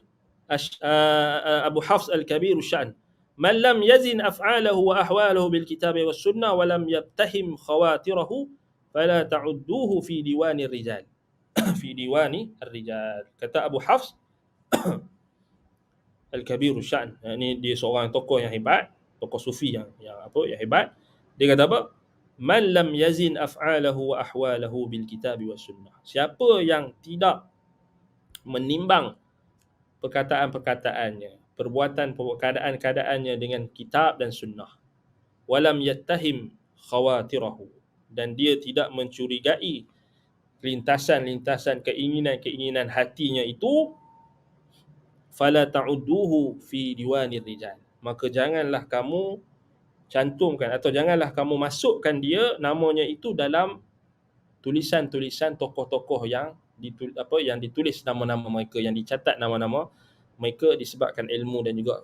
Abu Hafs al-Kabir asy-Sya'n, man lam yazin af'alahu wa ahwalahu bil kitab was sunnah wa lam yabtahim khawatirahu fala ta'udduhu fi diwani ar-rijal. Fi diwani ar-rijal. Kata Abu Hafs Al-Kabir asy-Sya'n, ini dia seorang tokoh yang hebat, tokoh sufi yang hebat. Dia kata apa? Man lam yazin af'alahu wa ahwalahu bil kitab was sunnah. Siapa yang tidak menimbang perkataan-perkataannya, keadaan-keadaannya dengan kitab dan sunnah, walam yattahim khawatirahu, dan dia tidak mencurigai lintasan-lintasan keinginan-keinginan hatinya itu, fala ta'udduhu fi diwanir rijal, maka janganlah kamu cantumkan atau janganlah kamu masukkan dia namanya itu dalam tulisan-tulisan tokoh-tokoh yang ditulis nama-nama mereka, yang dicatat nama-nama mereka disebabkan ilmu dan juga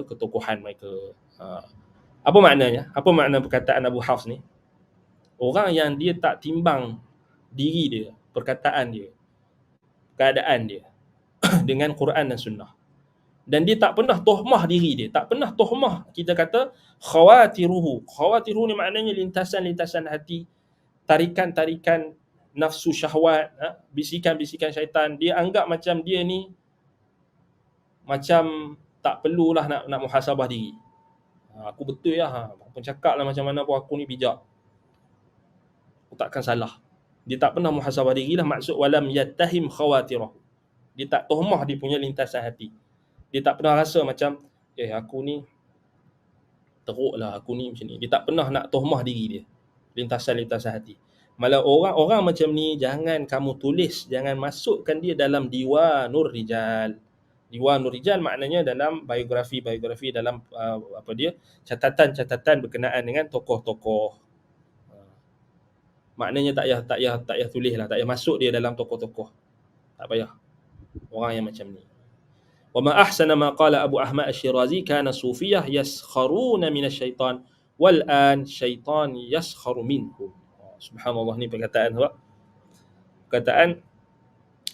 ketokohan mereka. Apa maknanya? Apa makna perkataan Abu Hafs ni? Orang yang dia tak timbang diri dia, perkataan dia, keadaan dia dengan Quran dan Sunnah. Dan dia tak pernah tohmah diri dia, tak pernah tohmah, kita kata khawatiruhu. Khawatiruhu ni maknanya lintasan-lintasan hati, tarikan-tarikan nafsu syahwat, bisikan-bisikan syaitan. Dia anggap macam dia ni macam tak perlulah nak muhasabah diri. Aku betul lah, apa cakap lah macam mana pun aku ni bijak, aku takkan salah. Dia tak pernah muhasabah diri lah, maksud walam yattahim khawatirahu. Dia tak tohmah dia punya lintasan hati. Dia tak pernah rasa macam aku ni teruk lah, aku ni macam ni. Dia tak pernah nak tohmah diri dia, lintasan-lintasan hati. Malah orang-orang macam ni jangan kamu tulis, jangan masukkan dia dalam diwanur rijal. Diwanur rijal maknanya dalam biografi, dalam catatan-catatan berkenaan dengan tokoh-tokoh. Maknanya tak payah tulis lah, tak payah masuk dia dalam tokoh-tokoh. Tak payah. Orang yang macam ni. Wa ma ahsana ma qala Abu Ahmad Asy-Syirazi, kana sufiyah yaskharuna minasyaitan wal an syaitan yaskharu minhum. Subhanallah, ni perkataan apa? Perkataan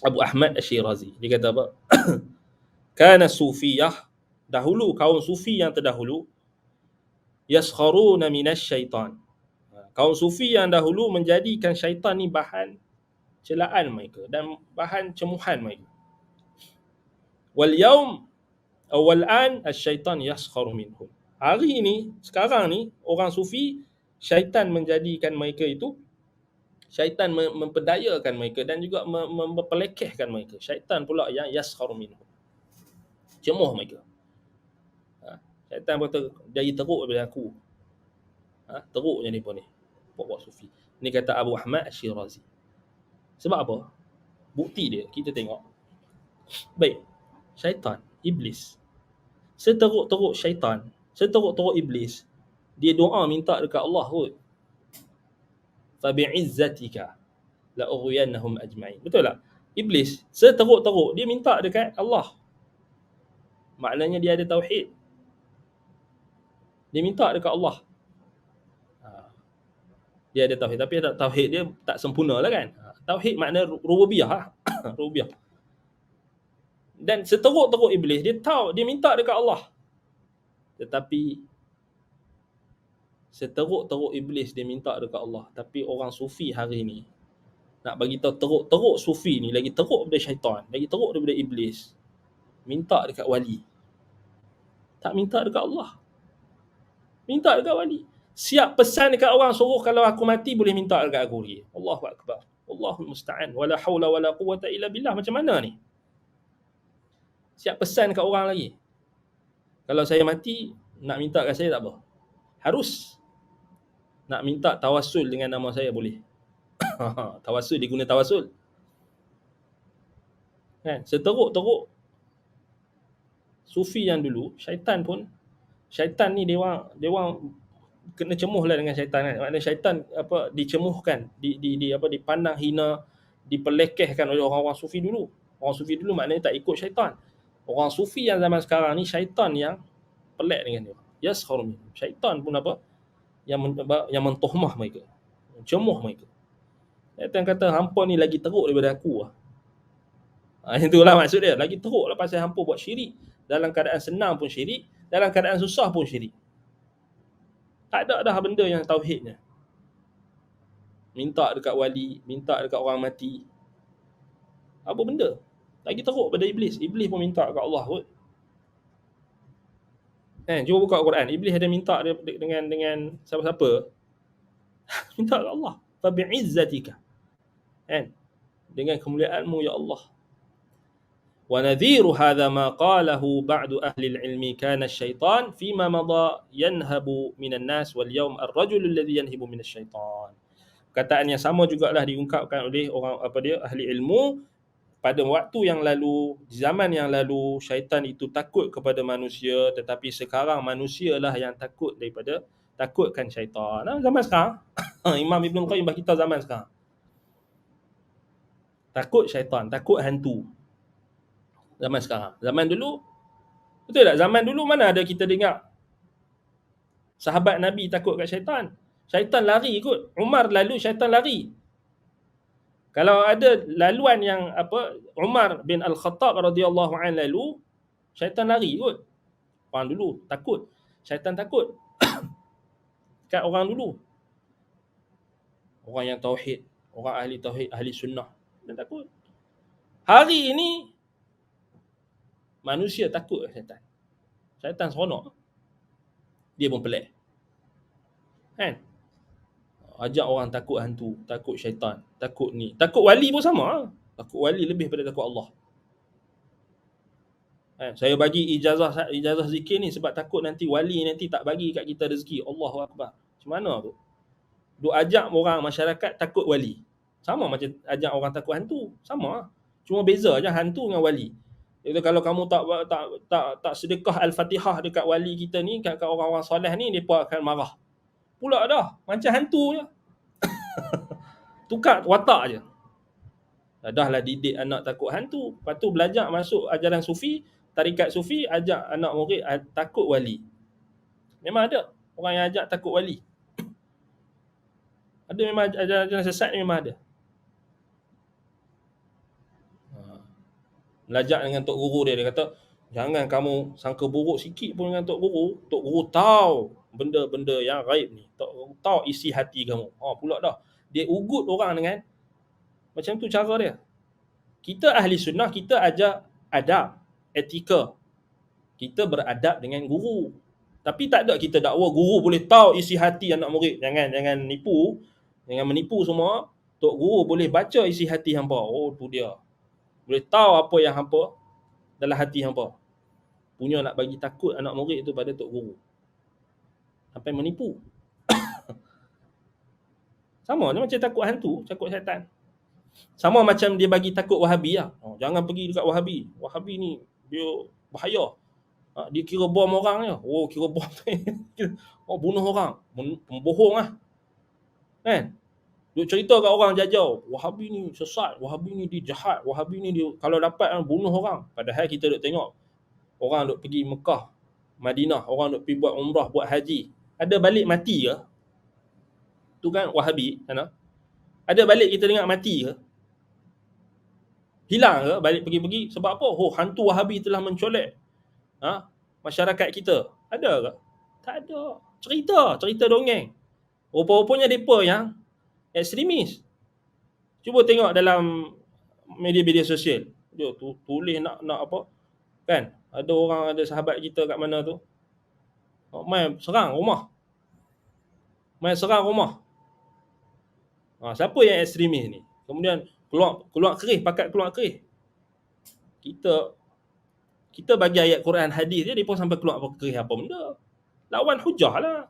Abu Ahmad Asy-Syirazi. Dia kata apa? Kana sufiyah, dahulu kaum sufi yang terdahulu, yaskharuna minasyaitan. Kaum sufi yang dahulu menjadikan syaitan ni bahan celaan mereka dan bahan cemuhan mereka. Wal yaum awal an asy-syaitan yaskharu minhum. Hari ini, sekarang ni, orang sufi, syaitan menjadikan mereka itu, syaitan memperdayakan mereka dan juga memperlekehkan mereka. Syaitan pula yang yaskharu minhum, cemuh mereka. Syaitan kata jadi teruk daripada aku. Teruknya ni pun ni, buat sufi. Ni kata Abu Ahmad Asy-Syirazi. Sebab apa? Bukti dia kita tengok. Baik, syaitan, iblis, seteruk-teruk syaitan, seteruk-teruk iblis, dia doa minta dekat Allah kot. Fa bi'izzatika la ughwiyannahum ajma'in. Betul tak? Iblis seteruk-teruk dia minta dekat Allah. Maknanya dia ada tauhid. Dia minta dekat Allah. Ha, dia ada tauhid tapi tauhid dia tak sempurna lah kan. Tauhid makna rububiyah. Rububiyah. Dan seteruk-teruk iblis dia tahu dia minta dekat Allah. Tetapi seteruk-teruk iblis dia minta dekat Allah, tapi orang sufi hari ni nak bagi tahu teruk-teruk sufi ni lagi teruk daripada syaitan, lagi teruk daripada iblis. Minta dekat wali. Tak minta dekat Allah. Minta dekat wali. Siap pesan dekat orang suruh kalau aku mati boleh minta dekat aku lagi. Allahu akbar. Allahul musta'an. Wala haula wala quwwata illa billah. Macam mana ni? Siap pesan dekat orang lagi. Kalau saya mati nak minta kat saya tak apa. Harus. Nak minta tawassul dengan nama saya boleh. Tawassul, dia guna tawassul. Kan? Seteruk-teruk sufi yang dulu, syaitan ni dia orang kena cemuhlah dengan syaitan kan. Maknanya syaitan dicemuhkan, dipandang hina, dipelekehkan oleh orang-orang sufi dulu. Orang sufi dulu maknanya tak ikut syaitan. Orang sufi yang zaman sekarang ni syaitan yang pelak dengan dia. Yaskhar min. Syaitan pun yang mentohmah mereka. Cemuh mereka. Syaitan kata hampa ni lagi teruk daripada aku lah. Itulah maksud dia. Lagi teruk lah pasal hampa buat syirik. Dalam keadaan senang pun syirik, dalam keadaan susah pun syirik. Tak ada dah benda yang tauhidnya. Minta dekat wali, minta dekat orang mati. Apa benda? Lagi teruk pada iblis. Iblis pun minta dekat Allah kot. Cuba buka Al-Quran. Iblis ada minta dengan siapa-siapa. Minta dekat Allah. Fa bi'izzatika. Dengan kemuliaanmu ya Allah. ونذير هذا ما قاله بعض أهل العلم كان الشيطان فيما مضى ينهب من الناس واليوم الرجل الذي ينهب من الشيطان. Kataan yang sama jugalah diungkapkan oleh orang ahli ilmu pada waktu yang lalu, zaman yang lalu, syaitan itu takut kepada manusia, tetapi sekarang manusialah yang takutkan syaitan. Zaman sekarang Imam Ibn Qayyim bagi tahu zaman sekarang. Takut syaitan, takut hantu. Zaman sekarang. Zaman dulu, betul tak? Zaman dulu mana ada kita dengar sahabat Nabi takut kat syaitan. Syaitan lari kot. Umar lalu, syaitan lari. Kalau ada laluan yang Umar bin Al-Khattab radhiyallahu anhu lalu, syaitan lari kot. Orang dulu takut. Syaitan takut kat orang dulu. Orang yang tauhid, orang ahli tauhid, ahli sunnah, dia takut. Hari ini manusia takut syaitan. Syaitan seronok. Dia pun pelik. Kan? Ajak orang takut hantu, takut syaitan, takut ni. Takut wali pun sama. Takut wali lebih pada takut Allah. Saya bagi ijazah zikir ni sebab takut nanti wali nanti tak bagi kat kita rezeki. Allahu Akbar. Macam mana tu? Duk ajak orang masyarakat takut wali. Sama macam ajak orang takut hantu. Sama. Cuma beza je hantu dengan wali. Jadi kalau kamu tak sedekah Al-Fatihah dekat wali kita ni, kat orang-orang soleh ni, mereka akan marah. Pula dah, macam hantu je. Tukar watak je. Dah lah didik anak takut hantu. Lepas tu belajar masuk ajaran sufi, tarikat sufi, ajak anak murid takut wali. Memang ada orang yang ajak takut wali. Ada memang ajaran sesat ni memang ada. Belajar dengan tok guru dia kata, jangan kamu sangka buruk sikit pun dengan tok guru. Tok guru tahu benda-benda yang gaib ni. Tok guru tahu isi hati kamu. Pula dah. Dia ugut orang dengan macam tu cara dia. Kita ahli sunnah, kita ajar adab, etika. Kita beradab dengan guru. Tapi tak ada kita dakwa guru boleh tahu isi hati anak murid. Jangan nipu. Jangan menipu semua. Tok guru boleh baca isi hati hangpa. Tu dia. Boleh tahu apa yang hampa dalam hati hampa. Punya nak bagi takut anak murid itu pada tok guru. Sampai menipu. Sama macam takut hantu, takut syaitan. Sama macam dia bagi takut Wahabi lah. Jangan pergi dekat Wahabi. Wahabi ni dia bahaya. Dia kira bom orang je. Kira bom tu. Bunuh orang. Pembohong lah. Kan? Duk cerita kat orang jajau, Wahabi ni sesat, Wahabi ni dia jahat, Wahabi ni dia kalau dapat bunuh orang. Padahal kita duk tengok orang duk pergi Mekah, Madinah, orang duk pergi buat umrah, buat haji. Ada balik mati ke? Tu kan Wahabi, kan? Ada balik kita dengar mati ke? Hilang ke balik pergi-pergi? Sebab apa? Oh, hantu Wahabi telah mencolek masyarakat kita. Ada ke? Tak ada. Cerita dongeng. Rupa-rupanya mereka yang ekstremis. Cuba tengok dalam media-media sosial. Dia tulis nak apa? Kan? Ada orang, ada sahabat kita kat mana tu, main serang rumah. Siapa yang ekstremis ni? Kemudian keluar kerih, pakat keluar kerih. Kita bagi ayat Quran hadis dia pun sampai keluar kerih apa benda. Lawan hujah lah.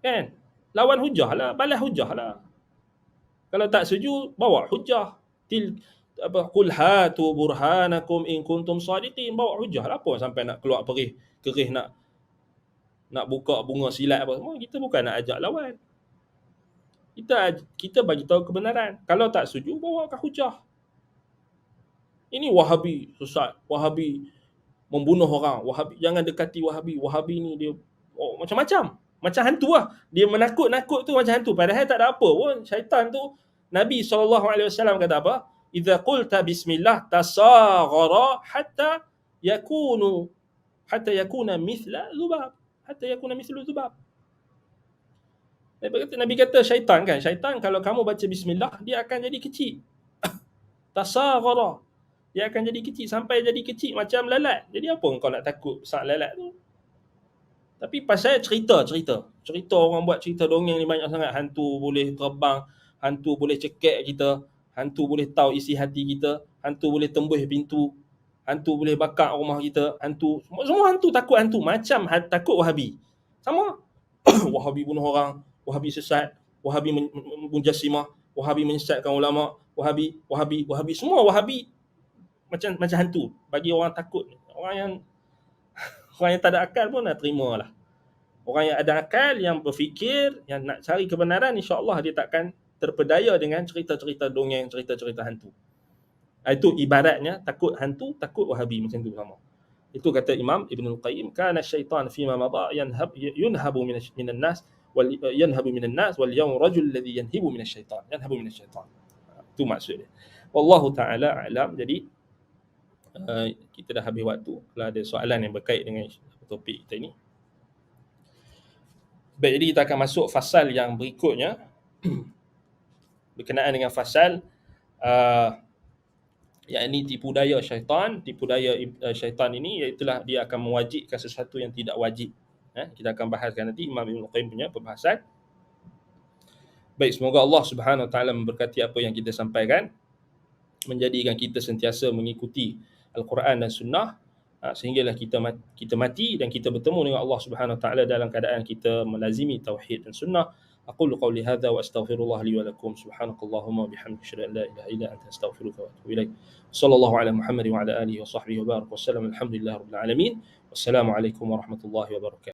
Kan? Lawan hujah lah, balas hujah lah. Kalau tak setuju, bawa hujah. Qul hatu burhanakum in kuntum shadiqin, bawa hujah lah. Apa sampai nak keluar kerih nak buka bunga silat apa semua. Kita bukan nak ajak lawan. Kita bagi tahu kebenaran. Kalau tak setuju, bawa ke hujah. Ini Wahabi sesat, Wahabi membunuh orang, Wahabi jangan dekati Wahabi. Wahabi ni dia macam-macam. Macam hantu lah. Dia menakut-nakut tu macam hantu. Padahal tak ada apa pun. Syaitan tu, Nabi SAW kata apa? Idza qulta bismillah tasaghara hatta yakuna mithla dhubab. Hatta yakuna mithlu dhubab. Nabi kata syaitan kan, syaitan kalau kamu baca bismillah, dia akan jadi kecil. Tasaghara. Dia akan jadi kecil, sampai jadi kecil macam lalat. Jadi apa kau nak takut besar lalat tu? Tapi pasal cerita orang buat cerita dongeng ni banyak sangat. Hantu boleh terbang, hantu boleh cekek kita, hantu boleh tahu isi hati kita, hantu boleh tembus pintu, hantu boleh bakar rumah kita, hantu, semua hantu takut hantu. Macam takut Wahabi. Sama. Wahabi bunuh orang, Wahabi sesat, Wahabi menjassimah, Wahabi menyesatkan ulama, Wahabi, semua Wahabi macam hantu. Bagi orang takut, orang yang tak ada akal pun nak terima lah. Orang yang ada akal, yang berfikir, yang nak cari kebenaran, insya-Allah dia takkan terpedaya dengan cerita-cerita dongeng, cerita-cerita hantu. Itu ibaratnya takut hantu, takut Wahabi, macam tu sama. Itu kata Imam Ibnul Qayyim, kana syaitan fima madha yunhabu minan nas wal yawm rajul alladhi yanhabu minasyaitan. Itu maksud dia. Wallahu taala alam. Jadi kita dah habis waktu. Kalau ada soalan yang berkait dengan topik kita ini. Baik, jadi kita akan masuk fasal yang berikutnya. Berkenaan dengan fasal yakni tipu daya syaitan. Tipu daya syaitan ini iaitulah dia akan mewajibkan sesuatu yang tidak wajib. Kita akan bahaskan nanti Imam Ibn Qayyim punya perbahasan. Baik, semoga Allah Subhanahu Wa Taala memberkati apa yang kita sampaikan, menjadikan kita sentiasa mengikuti Al-Quran dan Sunnah, sehinggalah kita mati dan kita bertemu dengan Allah Subhanahu Wa Taala dalam keadaan kita melazimi tauhid dan sunnah. Aqulu qawli hadza wa astaghfirullah li wa lakum. Subhanakallahumma wa bihamdika asyhadu an la ilaha illa anta astaghfiruka wa atubu ilaik. Sallallahu ala Muhammad wa ala alihi wa sahbihi wa barak wa sallam. Alhamdulillahirabbil alamin. Wassalamu alaikum warahmatullahi wabarakatuh.